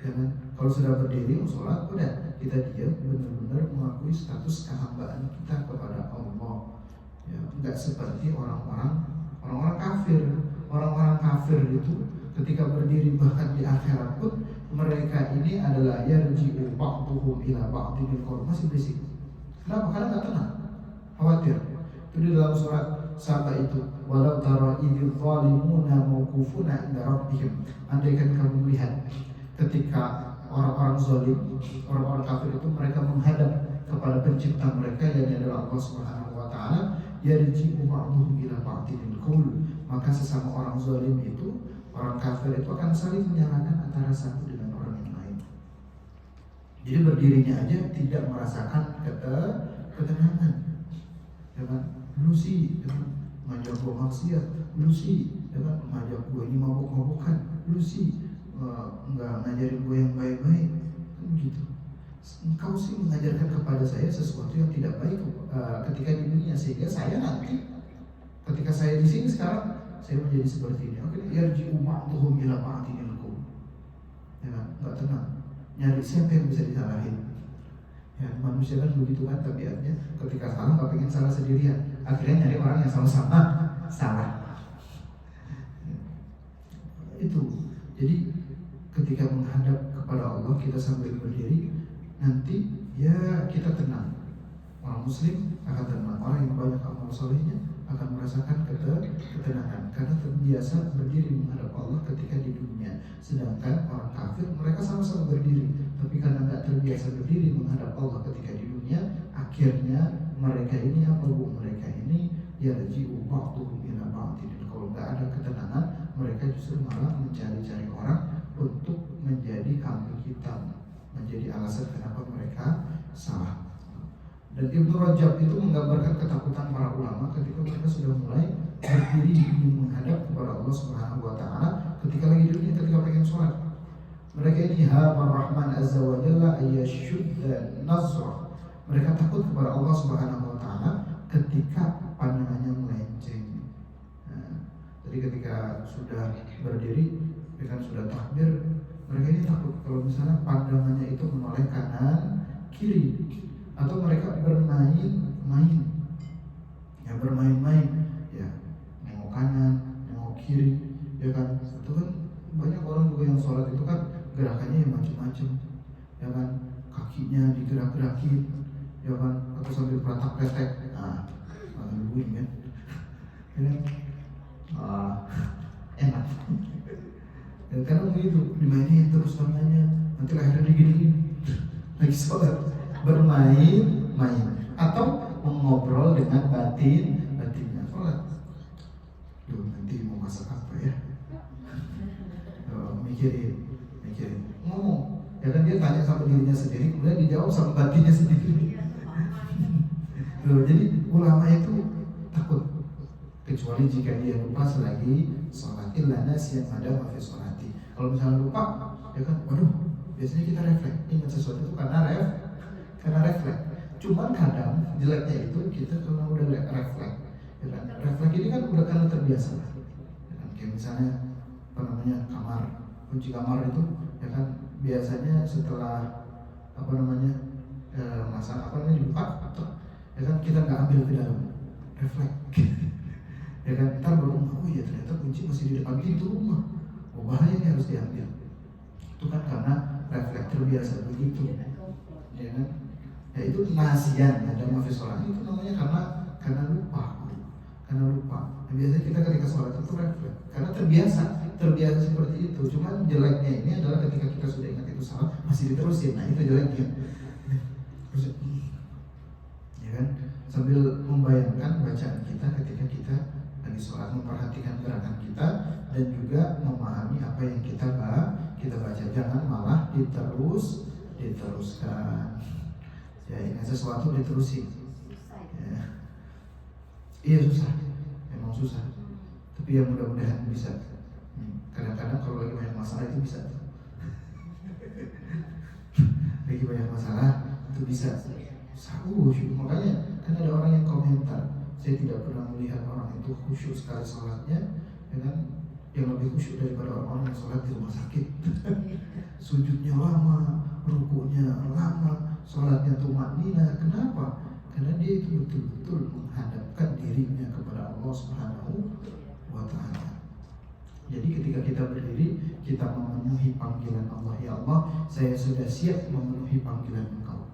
S1: ya kan? Kalau sudah berdiri sholat, udah kita diam, benar-benar mengakui status kehambaan kita kepada Allah. Ya, nggak seperti orang-orang kafir. Orang-orang kafir itu ketika berdiri bahkan di akhirat pun mereka ini adalah yarji'u ba'duhum ila ba'dil qaul, masih berisik. Kenapa? Karena nggak tenang, khawatir. Itu di dalam surat Saba itu, walau tara idil zalimuna mawqufuna inda rabbihim. Andaikan kamu melihat ketika orang-orang zalim, orang-orang kafir itu mereka menghadap kepada pencipta mereka yang adalah Allah Subhanahu wa Ta'ala, yarji'u ba'duhum ila ba'dil qaul, maka sesama orang zalim itu, orang kafir itu akan saling menyalahkan antara satu dengan orang yang lain. Jadi berdirinya aja tidak merasakan ketenangan, ya kan? Lu sih, ya kan, ngajak gua maksiat, lu sih, ya kan, ngajak gua ini mabuk-mabukan, lu sih nggak ngajarin gua yang baik-baik, kan gitu. Engkau sih mengajarkan kepada saya sesuatu yang tidak baik ketika di dunia, sehingga saya nanti ketika saya di sini sekarang saya menjadi seperti ini. Oke, yarji'u ba'duhum ila ba'dil qaul. Ya kan, enggak tenang. Nyari siapa yang bisa disalahin. Ya, manusia kan begitu kan tabiatnya. Ketika salah enggak pengen salah sendirian. Akhirnya nyari orang yang sama-sama salah. Itu. Jadi ketika menghadap kepada Allah kita sambil berdiri, nanti ya kita tenang. Orang muslim akan tenang, orang yang banyak amal solehnya akan merasakan ketenangan karena terbiasa berdiri menghadap Allah ketika di dunia. Sedangkan orang kafir mereka sama-sama berdiri, tapi karena nggak terbiasa berdiri menghadap Allah ketika di dunia, akhirnya mereka ini yarji'u ba'duhum ila ba'din. Kalau nggak ada ketenangan, mereka justru malah mencari-cari orang untuk menjadi kambing hitam, menjadi alasan kenapa mereka salah. Dan Ibnu Rajab itu menggambarkan ketakutan para ulama ketika mereka sudah mulai berdiri menghadap kepada Allah Subhanahu wa taala ketika lagi di dunia, ketika pengen sholat. Mereka ini haba Rahman Azza wa Jalla ayyashudda nazrah. Mereka takut kepada Allah Subhanahu wa taala ketika pandangannya melenceng. Jadi ketika sudah berdiri, dengan sudah takbir, mereka ini takut kalau misalnya pandangannya itu menoleh kanan kiri, atau mereka bermain-main, ya bermain-main, ya nengok kanan, nengok kiri, ya kan. Itu kan banyak orang juga yang sholat itu kan gerakannya yang macam-macam, ya kan, kakinya digerak-gerakin, ya kan, atau sambil pratak-pratek, nungguin kan, ini enak. Dan kadang begitu dimainin terus tangannya, nanti lehernya diginiin, lagi sholat. Bermain-main atau mengobrol dengan batinnya sholat. Duh, nanti mau masak apa ya? Mikirin ngomong, ya kan, dia tanya sama dirinya sendiri, kemudian dijawab sama batinnya sendiri. Jadi ulama itu takut, kecuali jika dia lupa selagi sholat. Illa nasiyan madama fi sholati. Kalau misalnya lupa, ya kan, waduh, biasanya kita refleks ingat sesuatu itu karena refleks. Cuman kadang jeleknya itu kita kalau udah refleks, ya kan? Refleks ini kan udah karena terbiasa, ya kan? Kayak misalnya kunci kamar itu, ya kan, biasanya setelah dibuka, ya kan, kita nggak ambil ke dalam, refleks. Ya kan, ntar baru oh iya ternyata kunci masih di depan pintu rumah, bahaya nih, harus diambil. Itu kan karena refleks terbiasa begitu, ya kan. Ya itu nasian, ada sholat itu namanya karena lupa. Nah, biasanya kita ketika sholat itu refleks karena terbiasa seperti itu. Cuman jeleknya ini adalah ketika kita sudah ingat itu salah masih diterusin. Nah itu jeleknya. Terus, ya kan, sambil membayangkan bacaan kita ketika kita lagi sholat, memperhatikan gerakan kita dan juga memahami apa yang kita baca. Jangan malah diteruskan. Ya, ingat sesuatu diterusin. Ya. Iya susah, emang susah. Tapi ya mudah-mudahan bisa. Kadang-kadang kalau lagi banyak masalah itu bisa. Lagi banyak masalah itu bisa. Makanya kan ada orang yang komentar, saya tidak pernah melihat orang itu khusyuk sekali sholatnya, dengan yang lebih khusyuk daripada orang yang sholat di rumah sakit. Sujudnya lama, rukunya lama, sholatnya tumakninah. Kenapa? Karena dia itu betul-betul menghadapkan dirinya kepada Allah Subhanahu wa ta'ala. Jadi ketika kita berdiri, kita memenuhi panggilan Allah. Ya Allah, saya sudah siap memenuhi panggilan Engkau.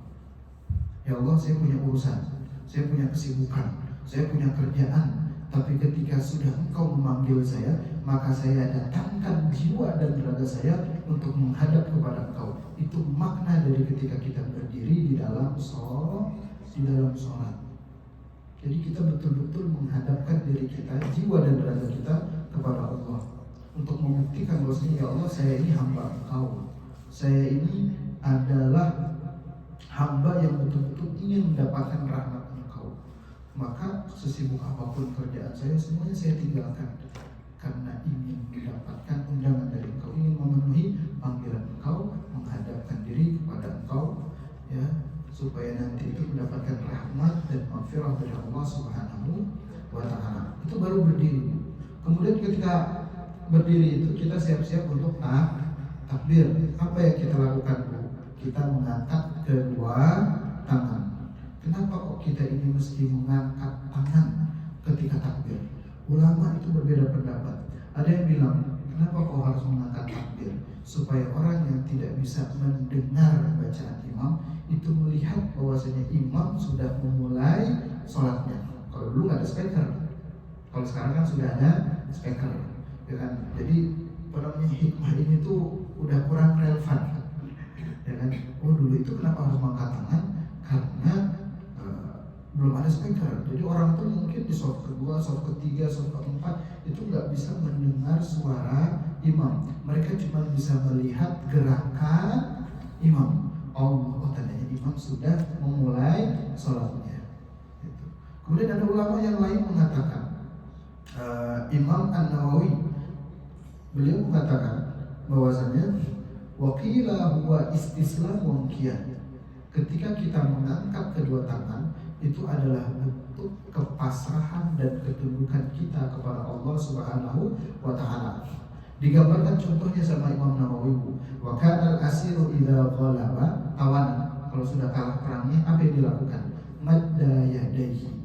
S1: Ya Allah, saya punya urusan, saya punya kesibukan, saya punya kerjaan. Tapi ketika sudah Engkau memanggil saya, maka saya datangkan jiwa dan raga saya untuk menghadap kepada Engkau. Itu makna dari ketika kita berdiri di dalam sholat. Jadi kita betul-betul menghadapkan diri kita, jiwa dan raga kita kepada Allah, untuk membuktikan bahwasanya ya Allah, saya ini hamba Engkau. Saya ini adalah hamba yang betul-betul ingin mendapatkan rahmat Engkau. Maka sesibuk apapun kerjaan saya, semuanya saya tinggalkan karena ingin mendapatkan undangan dari Engkau, ingin memenuhi panggilan Engkau, menghadapkan diri kepada Engkau, ya, supaya nanti itu mendapatkan rahmat dan maghfirah dari Allah Subhanahu wa ta'ala. Itu baru berdiri. Kemudian ketika berdiri itu kita siap-siap untuk takbir. Apa yang kita lakukan, Bu? Kita mengangkat kedua tangan. Kenapa kok kita ini mesti mengangkat tangan ketika takbir? Ulama itu berbeda pendapat. Ada yang bilang, kenapa kok harus mengangkat takbir? Supaya orang yang tidak bisa mendengar bacaan imam itu melihat bahwasanya imam sudah memulai sholatnya. Kalau dulu nggak ada speaker, kalau sekarang kan sudah ada speaker, ya kan? Jadi hikmah ini tuh udah kurang relevan, ya kan? Oh dulu itu kenapa harus mengangkat tangan? Karena belum ada speaker. Jadi orang tuh mungkin di soft kedua, soft ketiga, soft keempat itu nggak bisa mendengar suara imam. Mereka cuma bisa melihat gerakan imam. Oh tandanya imam sudah memulai sholatnya. Gitu. Kemudian ada ulama yang lain mengatakan, Imam An-Nawawi, beliau mengatakan bahwasanya waqila huwa istislamun qiyam. Ketika kita mengangkat kedua tangan, itu adalah bentuk kepasrahan dan ketundukan kita kepada Allah Subhanahu wa taala. Digambarkan contohnya sama Imam Nawawi, wa kana al-asiru idza ghalaba tawanan. Kalau sudah kalah perangnya, apa yang dilakukan? Madda yadayhi.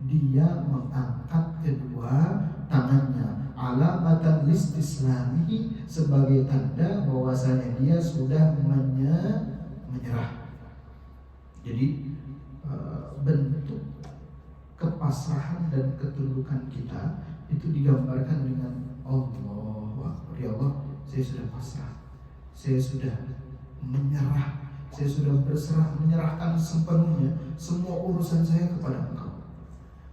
S1: Dia mengangkat kedua tangannya, alamatan listislamihi, sebagai tanda bahwasanya dia sudah menyerah. Jadi bentuk kepasrahan dan ketundukan kita itu digambarkan dengan Allahu Akbar. Ya Allah, saya sudah pasrah, saya sudah menyerah, saya sudah berserah, menyerahkan sepenuhnya semua urusan saya kepada Engkau.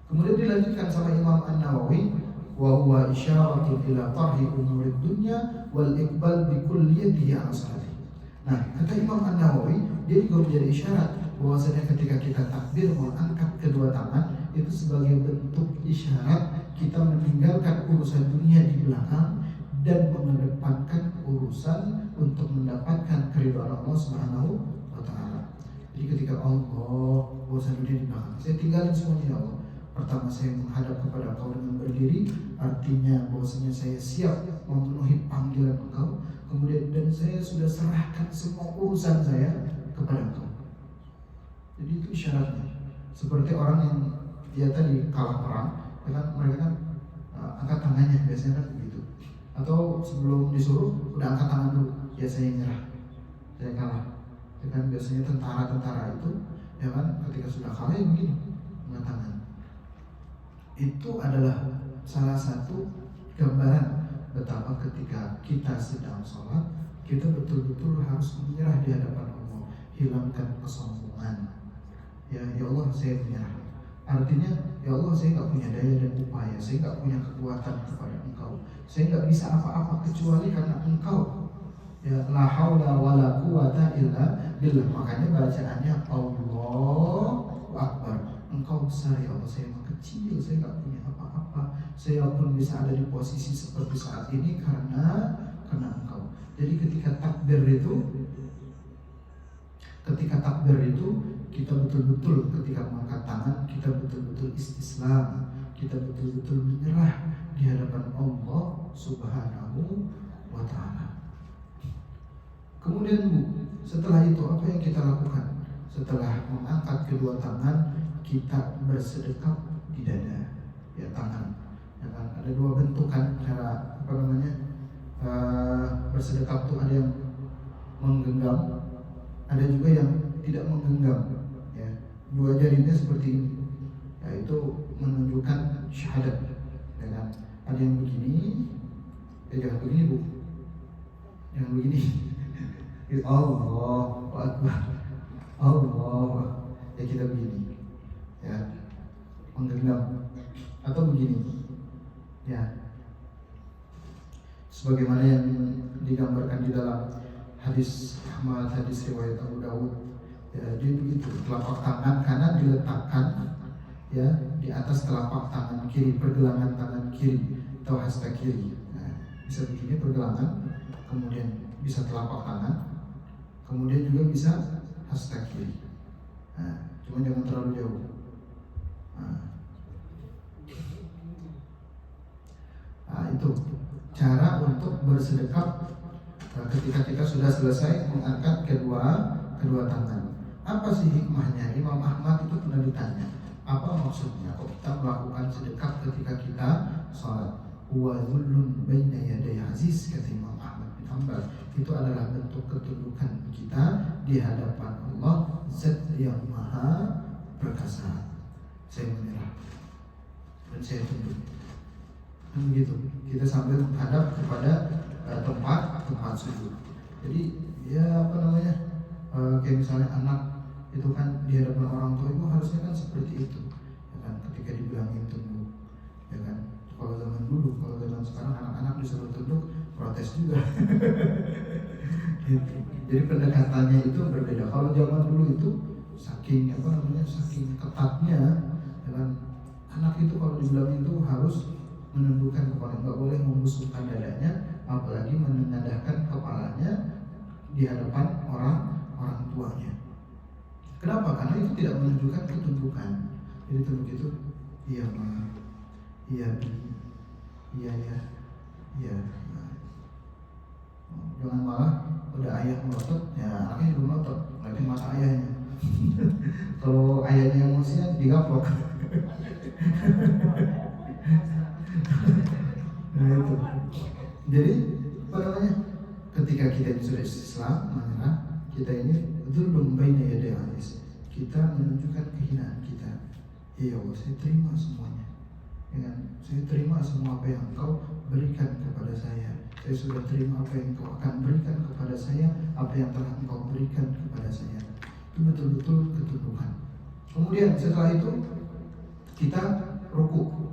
S1: Kemudian dilanjutkan sama Imam An-Nawawi, wa huwa isyaratun ila tarhi umurid dunya wal iqbal bi kulliyatihi ala salati. Nah, kata Imam An-Nawawi, dia juga menjadi isyarat bahwasanya ketika kita takbir mengangkat kedua tangan itu sebagai bentuk isyarat kita meninggalkan urusan dunia di belakang dan mengedepankan urusan untuk mendapatkan keridhaan Allah Subhanahu wa taala. Jadi ketika Allah, urusan dunia di belakang, saya tinggalin semuanya ya Allah. Pertama saya menghadap kepada Engkau dengan berdiri, artinya bahwasanya saya siap memenuhi panggilan Engkau. Kemudian dan saya sudah serahkan semua urusan saya kepada Engkau. Jadi itu isyaratnya. Seperti orang yang dia tadi kalah perang, ya kan, mereka kan angkat tangannya biasanya kan begitu. Atau sebelum disuruh udah angkat tangan dulu, ya saya nyerah, saya kalah. Ya kan biasanya tentara-tentara itu, ya kan, ketika sudah kalah ya begini, angkat tangan. Itu adalah salah satu gambaran betapa ketika kita sedang sholat, kita betul-betul harus menyerah di hadapan Allah, hilangkan kesombongan. Ya Allah, saya menyerah. Artinya, ya Allah, saya nggak punya daya dan upaya, saya nggak punya kekuatan kepada Engkau, saya nggak bisa apa-apa kecuali karena Engkau. Ya, la haula wala quwata illa billah. Makanya bacaannya Allahu Akbar. Engkau besar ya Allah, saya kecil, saya nggak punya apa-apa. Saya pun bisa ada di posisi seperti saat ini karena Engkau. Jadi ketika takbir itu kita betul-betul ketika mengangkat tangan, kita betul-betul istislam, kita betul-betul menyerah di hadapan Allah Subhanahu wa taala. Kemudian setelah itu apa yang kita lakukan? Setelah mengangkat kedua tangan, kita bersedekap di dada, ya tangan. Ya kan? Ada dua bentuk kan cara bersedekap tuh, ada yang menggenggam, ada juga yang tidak menggenggam. Ya, dua jarinya seperti ini, yaitu menunjukkan syahadat. Ya kan? Ada yang begini, ya jangan begini bu, jangan begini. Allahu Akbar, Allah, ya kita begini, ya menggenggam atau begini, ya sebagaimana yang digambarkan di dalam hadis Ahmad, hadis riwayat Abu Dawud. Ya, dia begitu, telapak tangan kanan diletakkan ya di atas telapak tangan kiri, pergelangan tangan kiri atau hasta kiri. Nah, bisa begini pergelangan, kemudian bisa telapak tangan, kemudian juga bisa hasta kiri. Nah, cuma jangan terlalu jauh. Nah, itu cara untuk bersedekap ketika kita sudah selesai mengangkat kedua tangan. Apa sih hikmahnya? Imam Ahmad itu pernah ditanya, apa maksudnya kok kita melakukan sedekap ketika kita sholat? Huwa dhullun baina yaday aziz, kata Imam Ahmad bin hamba. Itu adalah bentuk ketundukan kita di hadapan Allah Zat yang Maha Perkasa. Saya menyerah dan saya tunduk. Dan begitu kita sambil menghadap kepada tempat sujud. Jadi ya kayak misalnya anak itu kan di hadapan orang tua itu harusnya kan seperti itu, ya kan? Ketika dibilangin tunduk, ya kan? Kalau zaman dulu, kalau zaman sekarang anak-anak disuruh tunduk protes juga. Gitu. Jadi pendekatannya itu berbeda. Kalau zaman dulu itu saking ketatnya, ya kan? Anak itu kalau dibilangin itu harus menundukkan kepala, nggak boleh membusungkan dadanya, apalagi menengadahkan kepalanya di hadapan orang tuanya. Kenapa? Karena itu tidak menunjukkan ketundukan. Jadi tunduk itu iya ma, iya bi, iya ya, iya. Jangan malah udah ayah melotot, ya anaknya juga melotot, ngeliatin mata ayahnya. Kalau ayahnya emosian digapok. Nah itu. Jadi ketika kita sudah Islam, maka kita ini dzulum baina yaday aziz. Kita menunjukkan kehinaan kita. Ya Allah, saya terima semuanya. Saya terima semua apa yang Engkau berikan kepada saya. Saya sudah terima apa yang Engkau akan berikan kepada saya, apa yang telah Engkau berikan kepada saya. Itu betul-betul ketundukan. Kemudian setelah itu kita ruku.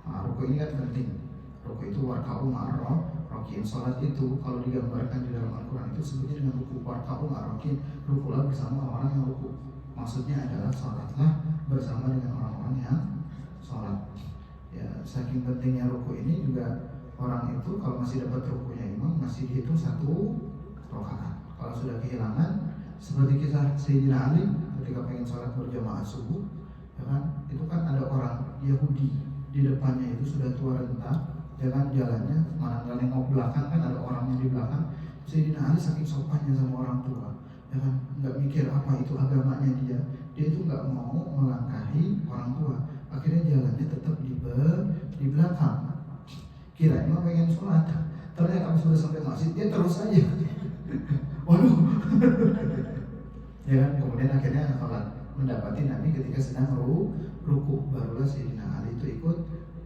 S1: Nah, ruku ini kan penting. Ruku itu warka'u ma'ar rokin. Salat itu kalau digambarkan di dalam Al-Quran itu sebutnya dengan ruku. Warka'u ma'ar rokin. Rukulah bersama orang yang ruku. Maksudnya adalah salatlah bersama dengan orang-orang yang salat. Ya, saking pentingnya ruku ini juga orang itu kalau masih dapat rukunya imam masih dihitung 1 rakaat. Kalau sudah kehilangan, seperti kisah Sayyidina Ali ketika pengen sholat berjamaah subuh, ya kan? Itu kan ada orang Yahudi di depannya itu sudah tua renta, ya kan, jalannya mana nggak nengok belakang, kan ada orang yang di belakang. Sayyidina Ali saking sopannya sama orang tua, ya kan, nggak mikir apa itu agamanya dia itu nggak mau melangkahi orang tua. Akhirnya jalannya tetap di belakang. Kirain mah pengen sholat, ternyata kami sudah sampai masjid dia terus aja. Waduh. Ya kan, kemudian akhirnya sholat mendapati Nabi ketika sedang ruku, barulah Sayyidina Ali itu ikut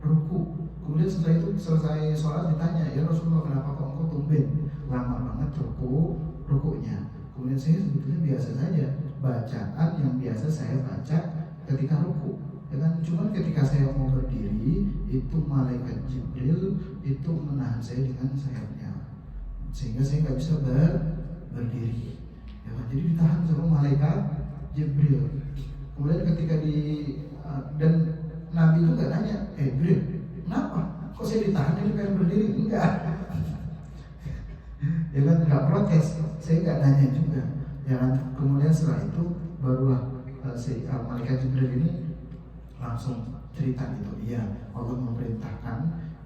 S1: ruku. Kemudian setelah itu selesai sholat ditanya, ya Rasulullah, kenapa kok engkau tumben lama banget rukunya? Kemudian saya sebetulnya biasa saja, bacaan yang biasa saya baca ketika ruku, ya kan. Cuman ketika saya mau berdiri itu malaikat Jibril itu menahan saya dengan sayapnya, sehingga saya nggak bisa berdiri, ya kan. Jadi ditahan sama malaikat Jibril. Kemudian ketika dan Nabi itu nggak nanya, Jibril, kenapa? Kok saya ditahan ini pengen berdiri? Enggak. Ya kan, nggak protes. Saya nggak nanya juga. Ya kan. Kemudian setelah itu barulah malaikat Jibril ini langsung cerita gitu. Iya, Allah memerintahkan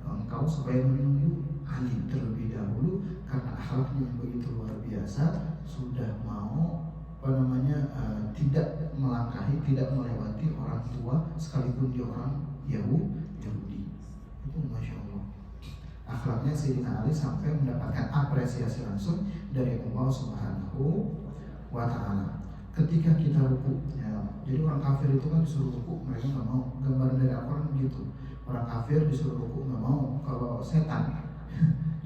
S1: engkau supaya menunggu Ali terlebih dahulu karena akhlaknya yang begitu luar biasa, sudah mau tidak melangkahi, tidak melewati orang tua sekalipun dia orang Yahudi. Itu Masya Allah, akhlaknya Sayyidina Ali sampai mendapatkan apresiasi langsung dari Allah Subhanahu wa Ta'ala. Ketika kita ruku, ya, jadi orang kafir itu kan disuruh ruku, mereka nggak mau. Gambaran dari Al-Quran begitu, orang kafir disuruh ruku nggak mau. Kalau setan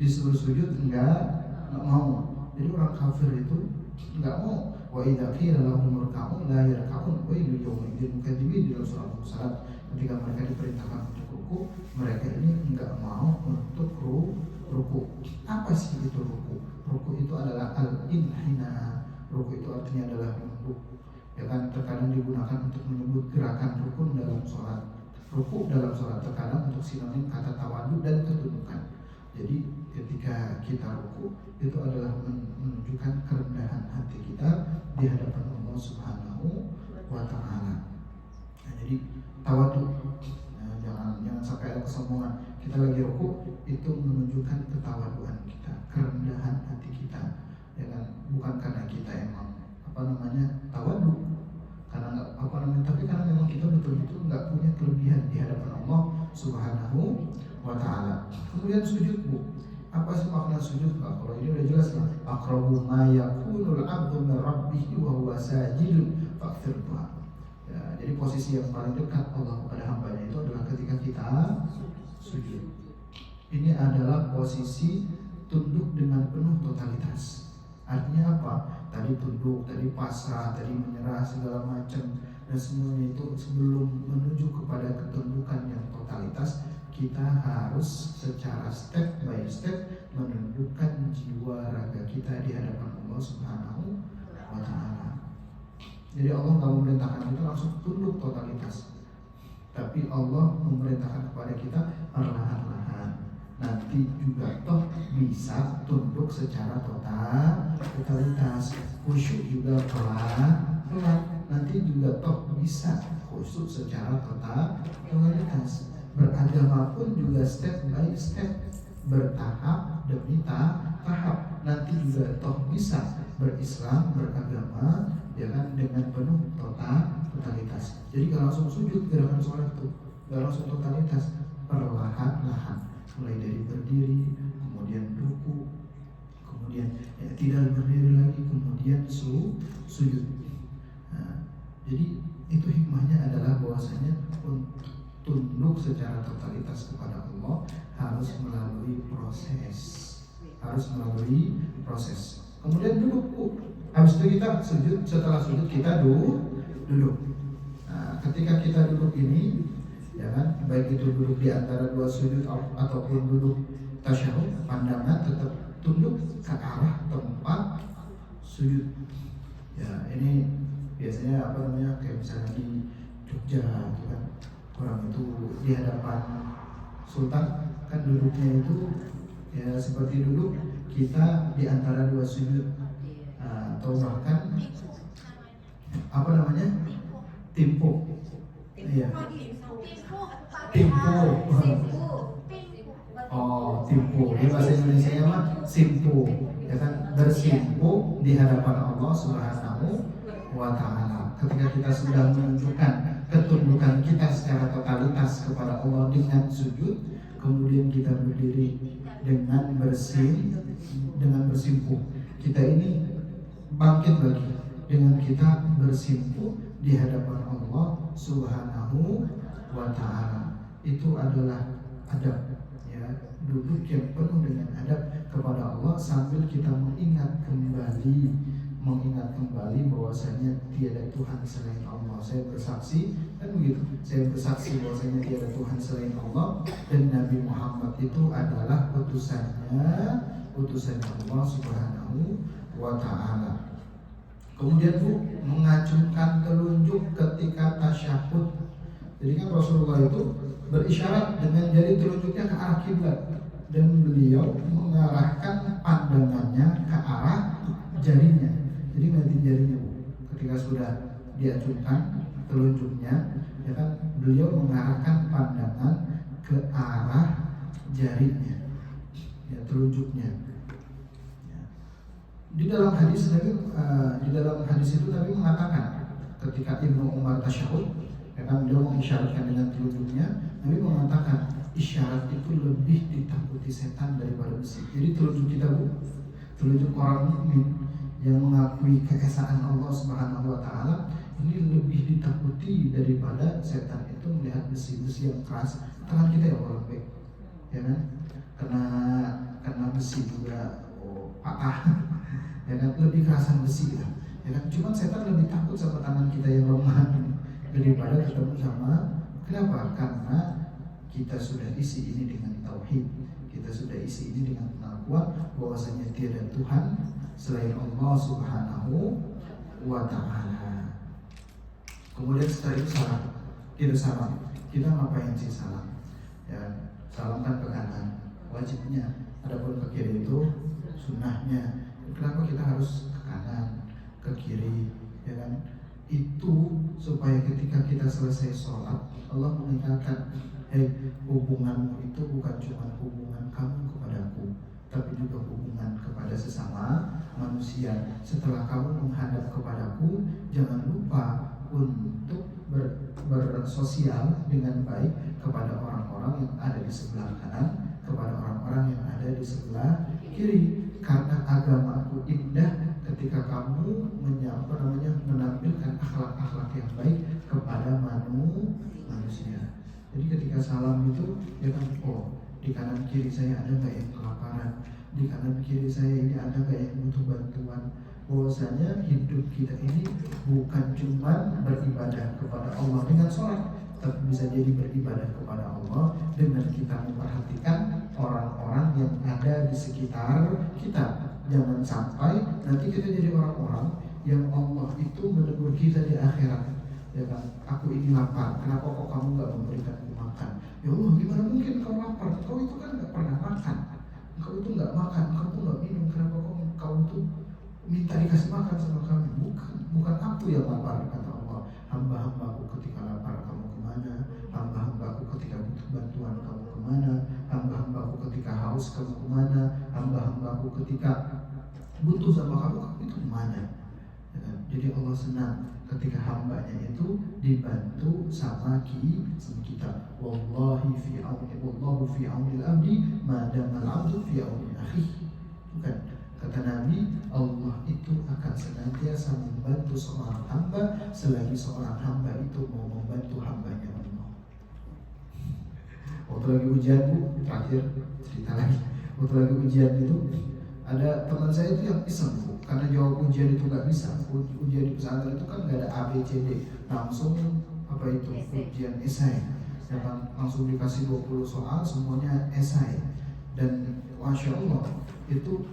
S1: disuruh sujud nggak mau. Jadi orang kafir itu nggak mau. Wa idza qila lahum irka'u la yarka'un wa idza yawmidin mukadzibin di dalam surah Al-Salat. Ketika mereka diperintahkan untuk ruku, mereka ini nggak mau untuk ruku. Apa sih itu ruku? Ruku itu adalah al-inhina. Ruku itu artinya adalah menunduk, ya kan. Terkadang digunakan untuk menyebut gerakan rukun dalam sholat. Ruku dalam sholat terkadang untuk sinonim kata tawadu dan ketundukan. Jadi ketika kita ruku itu adalah menunjukkan kerendahan hati kita di hadapan Allah Subhanahu wa Ta'ala. Nah, jadi tawadu, jangan sampai ada kesombongan. Kita lagi ruku itu menunjukkan ketawaduan kita, kerendahan hati kita. Ya kan? Bukan karena kita emang tawadu, karena tapi karena memang kita betul-betul nggak punya kelebihan di hadapan Allah Subhanahu wa Ta'ala. Kemudian sujud, Bu, Apa sih makna sujud? Nah, kalau ini udah jelas lah. Aqrabu ma yakunul 'abdu min rabbih wa huwa sajidun fa'fir du'a. Ya, jadi posisi yang paling dekat Allah kepada hambanya itu adalah ketika kita sujud. Ini adalah posisi tunduk dengan penuh totalitas. Artinya apa? Tadi tunduk, tadi pasrah, tadi menyerah segala macam, dan semuanya itu sebelum menuju kepada ketundukan yang totalitas, kita harus secara step by step menundukkan jiwa raga kita di hadapan Allah Subhanahu wa Ta'ala. Jadi Allah nggak memerintahkan kita langsung tunduk totalitas, tapi Allah memerintahkan kepada kita perlahan-lahan. Nanti juga toh bisa tunduk secara totalitas, khusyuk juga pelan-pelan. Nanti juga toh bisa khusyuk secara totalitas. Beragama pun juga step by step, bertahap demi tahap. Nanti juga toh bisa berislam, beragama, ya kan, dengan penuh totalitas. Jadi gak langsung sujud gerakan sholat itu, gak langsung totalitas, perlahan-lahan. Mulai dari berdiri, kemudian ruku, kemudian tidak berdiri lagi, kemudian sujud. Nah, jadi itu hikmahnya adalah bahwasanya untuk tunduk secara totalitas kepada Allah harus melalui proses. Kemudian duduk. Habis itu kita sujud. Setelah sujud kita duduk. Nah, ketika kita duduk ini, ya kan, baik itu duduk di antara dua sujud ataupun duduk tasyahud, pandangan tetap tunduk ke arah tempat sujud. Ya, ini biasanya kayak misalnya di Jogja gitu kan, orang itu di hadapan sultan kan duduknya itu ya seperti duduk kita di antara dua sujud, atau bahkan timpo. Iya. Timpo. Oh, timpo. Ini bahasa Indonesianya mah simpo. Ya kan, bersimpu di hadapan Allah Subhanahu wa Ta'ala. Ketika kita sudah menunjukkan ketundukan kita secara totalitas kepada Allah dengan sujud, kemudian kita berdiri dengan bersimpu. Kita ini bangkit lagi dengan kita bersimpu di hadapan Allah Subhanahu wa Ta'ala. Itu adalah adab, ya, duduk yang penuh dengan adab kepada Allah sambil kita mengingat kembali bahwasanya tiada Tuhan selain Allah. Saya bersaksi, kan begitu. Saya bersaksi bahwasanya tiada Tuhan selain Allah dan Nabi Muhammad itu adalah utusan Allah Subhanahu wa Ta'ala. Kemudian mengacungkan telunjuk ketika tasyahud. Jadi kan Rasulullah itu berisyarat dengan jari telunjuknya ke arah kiblat dan beliau mengarahkan pandangannya ke arah jarinya. Jadi nanti jarinya ketika sudah diacungkan telunjuknya, ya kan, beliau mengarahkan pandangan ke arah jarinya, ya, telunjuknya. Di dalam hadis itu Nabi mengatakan ketika Ibnu Umar tasyahud, ya kan, beliau mengisyaratkan dengan telunjuknya. Nabi mengatakan isyarat itu lebih ditakuti setan daripada besi. Jadi telunjuk kita telunjuk orang mukmin yang mengakui keesaan Allah Subhanahu wa Ta'ala ini lebih ditakuti daripada setan itu melihat besi-besi yang keras. Tangan kita ya orang baik, ya kan, karena besi juga patah, ya kan, lebih kerasan besi lah, ya kan. Cuman setan lebih takut sama tangan kita yang lemah ini daripada ketemu sama. Kenapa? Karena kita sudah isi ini dengan tauhid, kita sudah isi ini dengan pengakuan bahwasanya tiada Tuhan selain Allah Subhanahu wa Ta'ala. Kemudian setelah itu salam. Kita ngapain sih salam? Ya, salam kan ke kanan, wajibnya. Adapun ke kiri itu sunnahnya. Kenapa kita harus ke kanan, ke kiri, ya kan? Itu supaya ketika kita selesai sholat, Allah mengingatkan, hubunganmu itu bukan cuma hubungan kamu kepadaku, tapi juga hubungan kepada sesama manusia. Setelah kamu menghadap kepadaku, jangan lupa untuk bersosial dengan baik kepada orang-orang yang ada di sebelah kanan, kepada orang-orang yang ada ada di sebelah kiri. Karena agamaku indah ketika kamu menampilkan akhlak-akhlak yang baik kepada manusia. Jadi ketika salam itu ya kan, di kanan kiri saya ada nggak yang kelaparan, di kanan kiri saya ini ada nggak yang butuh bantuan. Bahwasanya hidup kita ini bukan cuma beribadah kepada Allah dengan sholat, tapi bisa jadi beribadah kepada Allah dengan kita memperhatikan orang-orang yang ada di sekitar kita. Jangan sampai nanti kita jadi orang-orang yang Allah itu menegur kita di akhirat. Ya kan, aku ini lapar, kenapa kok kamu nggak memberikan aku makan? Ya Allah, gimana mungkin kau lapar? Kau itu kan nggak pernah makan, kau itu nggak makan, kau itu nggak minum, kenapa kau itu minta dikasih makan sama kami? Bukan aku yang lapar, kata Allah. Hamba-hambaku ketika lapar kamu kemana? Hamba-hambaku ketika butuh bantuan kamu kemana? Hamba-hambaku ketika haus kamu kemana? Hamba-hambaku ketika butuh sama kamu itu kemana? Ya kan? Jadi Allah senang ketika hambanya itu dibantu sama kita. Wallahu fi auni al-abdi ma dama al-abdu fi auni akhihi. Bukan, kata Nabi, Allah itu akan senantiasa membantu seorang hamba selagi seorang hamba itu mau membantu hambanya Allah. Waktu lagi ujian, Bu, terakhir cerita lagi. Waktu lagi ujian itu ada teman saya itu yang iseng, Bu, karena jawab ujian itu nggak bisa. Ujian di pesantren itu kan nggak ada A, B, C, D, langsung ujian esai. Ya kan, langsung dikasih 20 soal semuanya esai. Dan Masya Allah itu,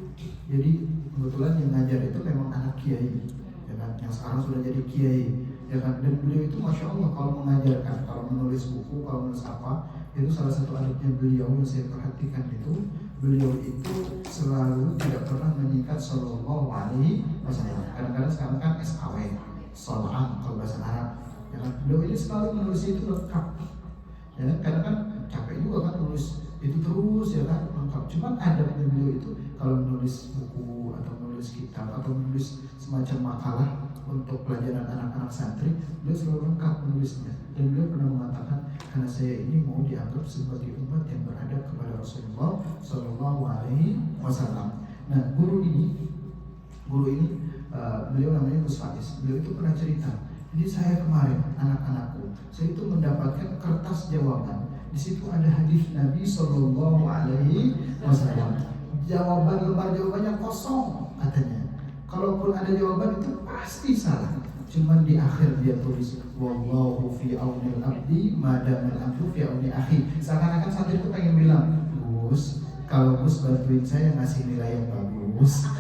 S1: jadi kebetulan yang ngajar itu memang anak kiai, ya kan, yang sekarang sudah jadi kiai, ya kan. Dan beliau itu Masya Allah kalau mengajarkan, kalau menulis buku, kalau menulis apa, itu salah satu adabnya beliau yang saya perhatikan itu, beliau itu selalu tidak pernah menyingkat sallallahu alaihi wasallam. Kadang-kadang sekarang kan SAW, salam kalau bahasa Arab, ya kan. Beliau ini selalu menulis itu lengkap, ya kan. Kadang kan capek juga kan nulis itu terus, ya kan, lengkap. Cuman adabnya beliau itu kalau menulis buku atau menulis kitab atau menulis semacam makalah untuk pelajaran anak-anak santri, beliau selalu lengkap menulisnya. Dan beliau pernah mengatakan, karena saya ini mau dianggap sebagai umat yang beradab kepada Rasulullah Shallallahu Alaihi Wasallam. Nah, guru ini beliau namanya Gus Faiz. Beliau itu pernah cerita, ini saya kemarin anak-anakku, saya itu mendapatkan kertas jawaban. Di situ ada hadis Nabi Shallallahu Alaihi Wasallam. Lembar jawabannya kosong katanya. Kalaupun ada jawaban itu pasti salah. Cuman di akhir dia tulis wallahu fi aunil abdi madamal abdu fi auni akhi. Seakan-akan santri itu pengen bilang, Gus, kalau Gus bantuin saya ngasih nilai yang bagus,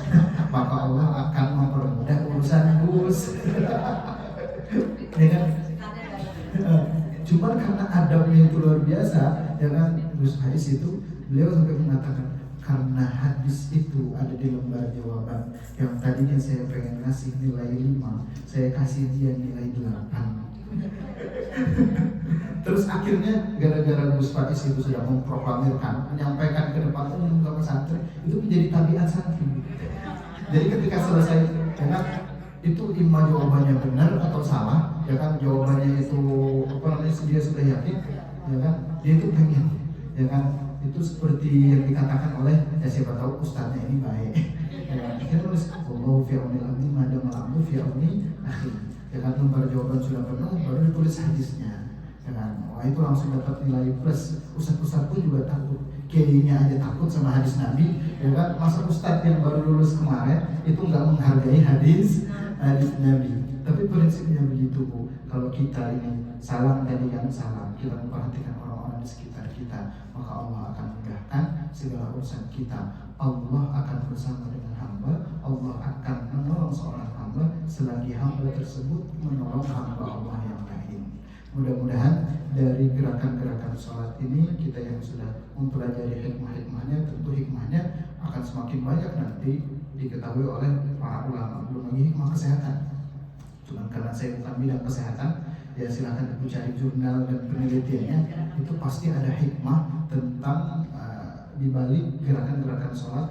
S1: maka Allah akan mempermudah urusan Gus. Ya kan? Cuman karena adabnya itu luar biasa, ya kan, Gus Faiz itu beliau sampai mengatakan, karena hadis itu ada di lembar jawaban yang tadinya saya pengen ngasih nilai 5, saya kasih dia nilai 8. Terus akhirnya gara-gara Gus Faiz itu sudah memproklamirkan, menyampaikan ke depan umum ke santri, itu menjadi tabiat santri. Jadi ketika selesai, ya kan, itu imam jawabannya benar atau salah, ya kan, jawabannya itu dia sudah yakin, ya kan, dia itu pengen, ya kan, itu seperti yang dikatakan oleh, ya siapa tahu ustadznya ini baik, ya kan, kita tulis Allahu fi aunil abdi ma damal abdu fi auni akhi, ya kan, lembar jawaban sudah penuh, baru ditulis hadisnya, ya kan. Wah, itu langsung dapat nilai plus. Ustadz pun juga takut, kiainya aja takut sama hadis Nabi, ya kan, masa ustadz yang baru lulus kemarin itu nggak menghargai hadis Nabi. Tapi prinsipnya begitu, Bu. Kalau kita ini salam tadi yang salam, kita memperhatikan orang-orang di sekitar kita, maka Allah akan mudahkan segala urusan kita. Allah akan bersama dengan hamba, Allah akan menolong seorang hamba selagi hamba tersebut menolong hamba Allah yang lain. Mudah-mudahan dari gerakan-gerakan sholat ini, kita yang sudah mempelajari hikmah-hikmahnya, tentu hikmahnya akan semakin banyak nanti diketahui oleh para ulama. Belum lagi hikmah kesehatan. Cuma karena saya bukan bidang kesehatan, ya silahkan ibu cari jurnal dan penelitiannya, itu pasti ada hikmah tentang dibalik gerakan-gerakan sholat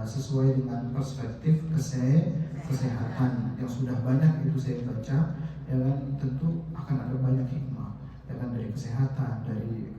S1: sesuai dengan perspektif kesehatan yang sudah banyak itu saya baca, ya kan, tentu akan ada banyak hikmah, ya kan, dari kesehatan, dari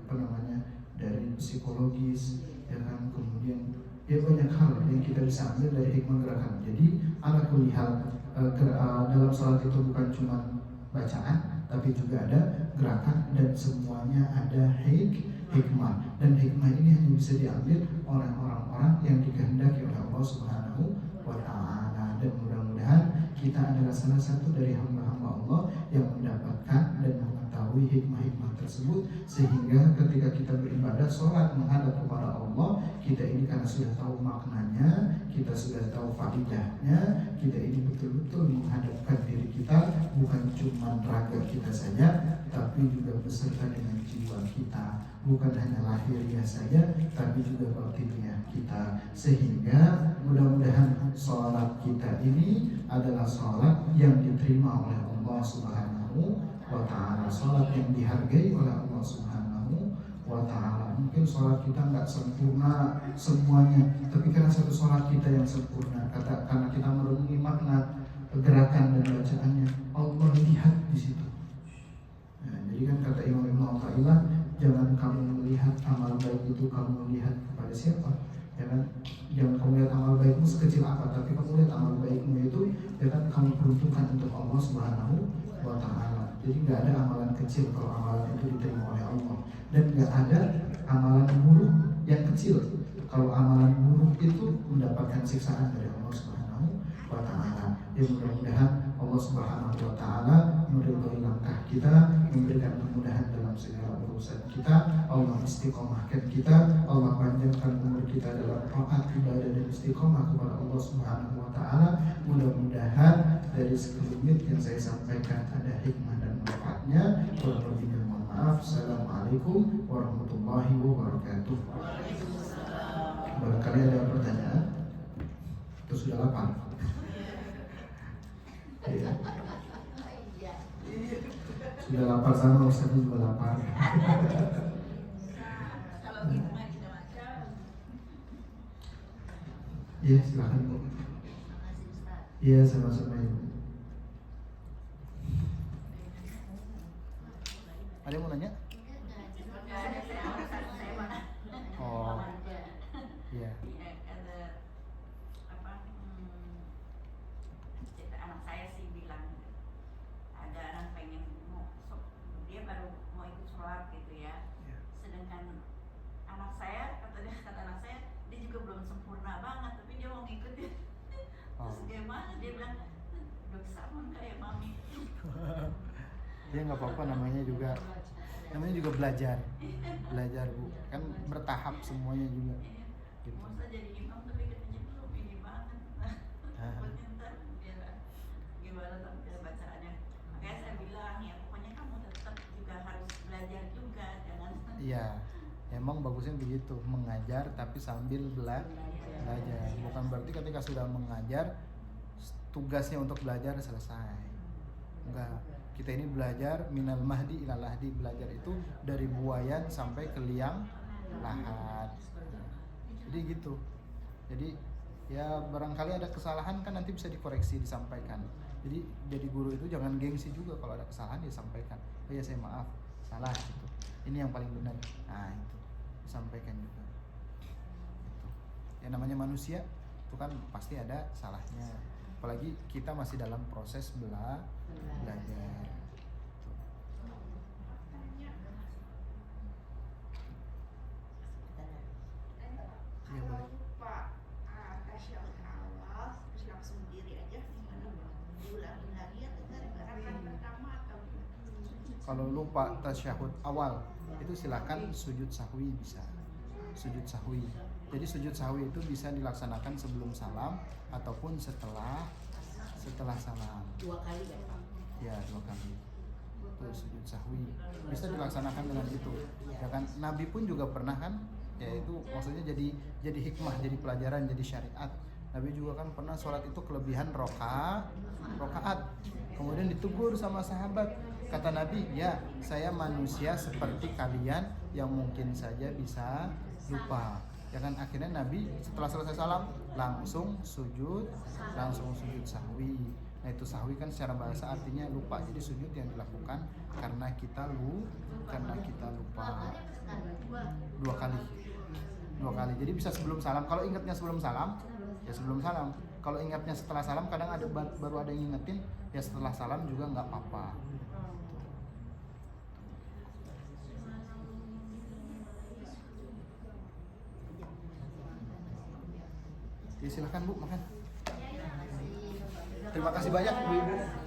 S1: dari psikologis, ya kan, kemudian Ya banyak hal yang kita bisa ambil dari hikmah gerakan. Jadi ala kulli hal, dalam sholat itu bukan cuma bacaan, tapi juga ada gerakan dan semuanya ada hikmah. Dan hikmah ini hanya bisa diambil oleh orang-orang yang dikehendaki oleh Allah Subhanahu wa Ta'ala. Dan mudah-mudahan kita adalah salah satu dari hamba-hamba Allah yang mendapatkan dan mengetahui hikmah-hikmah tersebut, sehingga ketika kita beribadah sholat menghadap kepada Allah, kita ini karena sudah tahu maknanya, kita sudah tahu faedahnya, kita ini betul-betul menghadapkan diri kita, bukan cuma raga kita saja, tapi juga beserta dengan jiwa kita, bukan hanya lahiriah saja, tapi juga batiniah kita. Sehingga mudah-mudahan sholat kita ini adalah sholat yang diterima oleh Allah Subhanahu wa Ta'ala, sholat yang dihargai oleh Allah Subhanahu wa Ta'ala. Mungkin sholat kita nggak sempurna semuanya, tapi karena satu sholat kita yang sempurna, karena kita merenungi makna gerakan dan bacaannya, Allah lihat di situ. Nah, jadi kan kata Imam Ibnu Athaillah, jangan kamu melihat amal baik itu kamu lihat kepada siapa, ya kan? Jangan kamu lihat amal baikmu sekecil apa, tapi kamu lihat amal baikmu itu, ya kan, kamu peruntukkan untuk Allah Subhanahu wa Ta'ala. Jadi nggak ada amalan kecil kalau amalan itu diterima oleh Allah, dan nggak ada amalan buruk yang kecil kalau amalan buruk itu mendapatkan siksaan dari Allah Subhanahu wa Ta'ala. Ya mudah-mudahan Allah Subhanahu wa Ta'ala meridhai langkah kita, memberikan kemudahan dalam segala urusan kita, Allah istiqomahkan kita, Allah panjangkan umur kita dalam taat, ibadah dan istiqomah kepada Allah Subhanahu wa Ta'ala. Mudah-mudahan dari sekelumit yang saya sampaikan ada hikmah dan manfaatnya. Kurang lebihnya mohon maaf. Assalamualaikum warahmatullahi wabarakatuh. Barangkali ada pertanyaan atau sudah lapar? Ya. Sudah lapar sama Ustaz juga lapar. Iya, silakan Bu. Iya, sama-sama Ibu. Ada yang mau nanya? Oh, iya.
S2: Anak saya sih bilang ada anak pengen dia baru mau ikut sholat gitu ya. Sedangkan anak saya, kata anak saya, dia juga belum sempurna banget, tapi dia mau ngikutin. Terus gimana? Dia bilang, dok sama kayak mami.
S1: Ya nggak apa-apa, namanya juga belajar Bu, kan bertahap semuanya juga.
S2: Gitu. Masa jadi imam tapi katanya belum ini banget. Takutnya ntar gimana tampil bacaannya. Makanya saya bilang ya pokoknya kamu tetap juga harus belajar juga, jangan.
S1: Iya, emang bagusnya begitu, mengajar tapi sambil belajar. Bukan berarti ketika sudah mengajar tugasnya untuk belajar selesai. Enggak, kita ini belajar minal mahdi ilal lahdi, belajar itu dari buayan sampai ke liang lahat. Jadi gitu. Jadi ya barangkali ada kesalahan kan nanti bisa dikoreksi, disampaikan. Jadi guru itu jangan gengsi juga, kalau ada kesalahan disampaikan. Oh ya saya maaf, salah gitu. Ini yang paling benar. Nah itu disampaikan juga. Gitu. Ya namanya manusia itu kan pasti ada salahnya. Apalagi kita masih dalam proses belajar. Iya boleh.
S2: Pak, tasyahud awal terus langsung berdiri aja gimana? Diulangi lagi atau dari gerakan pertama atau?
S1: Kalau lupa tasyahud awal itu silakan sujud sahwi bisa. Sujud sahwi. Jadi sujud sahwi itu bisa dilaksanakan sebelum salam ataupun setelah salam.
S3: 2 kali ya Pak?
S1: Ya 2 kali. Itu sujud sahwi bisa dilaksanakan dengan itu. Ya kan Nabi pun juga pernah kan, yaitu maksudnya jadi hikmah, jadi pelajaran, jadi syariat. Nabi juga kan pernah sholat itu kelebihan rokaat. Kemudian ditegur sama sahabat. Kata Nabi, ya saya manusia seperti kalian yang mungkin saja bisa lupa. Ya kan akhirnya Nabi setelah selesai salam langsung sujud sahwi. Nah itu sahwi kan secara bahasa artinya lupa. Jadi sujud yang dilakukan karena kita lupa 2 kali. 2 kali. Jadi bisa sebelum salam. Kalau ingatnya sebelum salam, ya sebelum salam. Kalau ingatnya setelah salam, kadang baru ada yang ngingetin, ya setelah salam juga nggak apa-apa. Ya, silahkan Bu, makan. Terima kasih banyak Bu Ibu.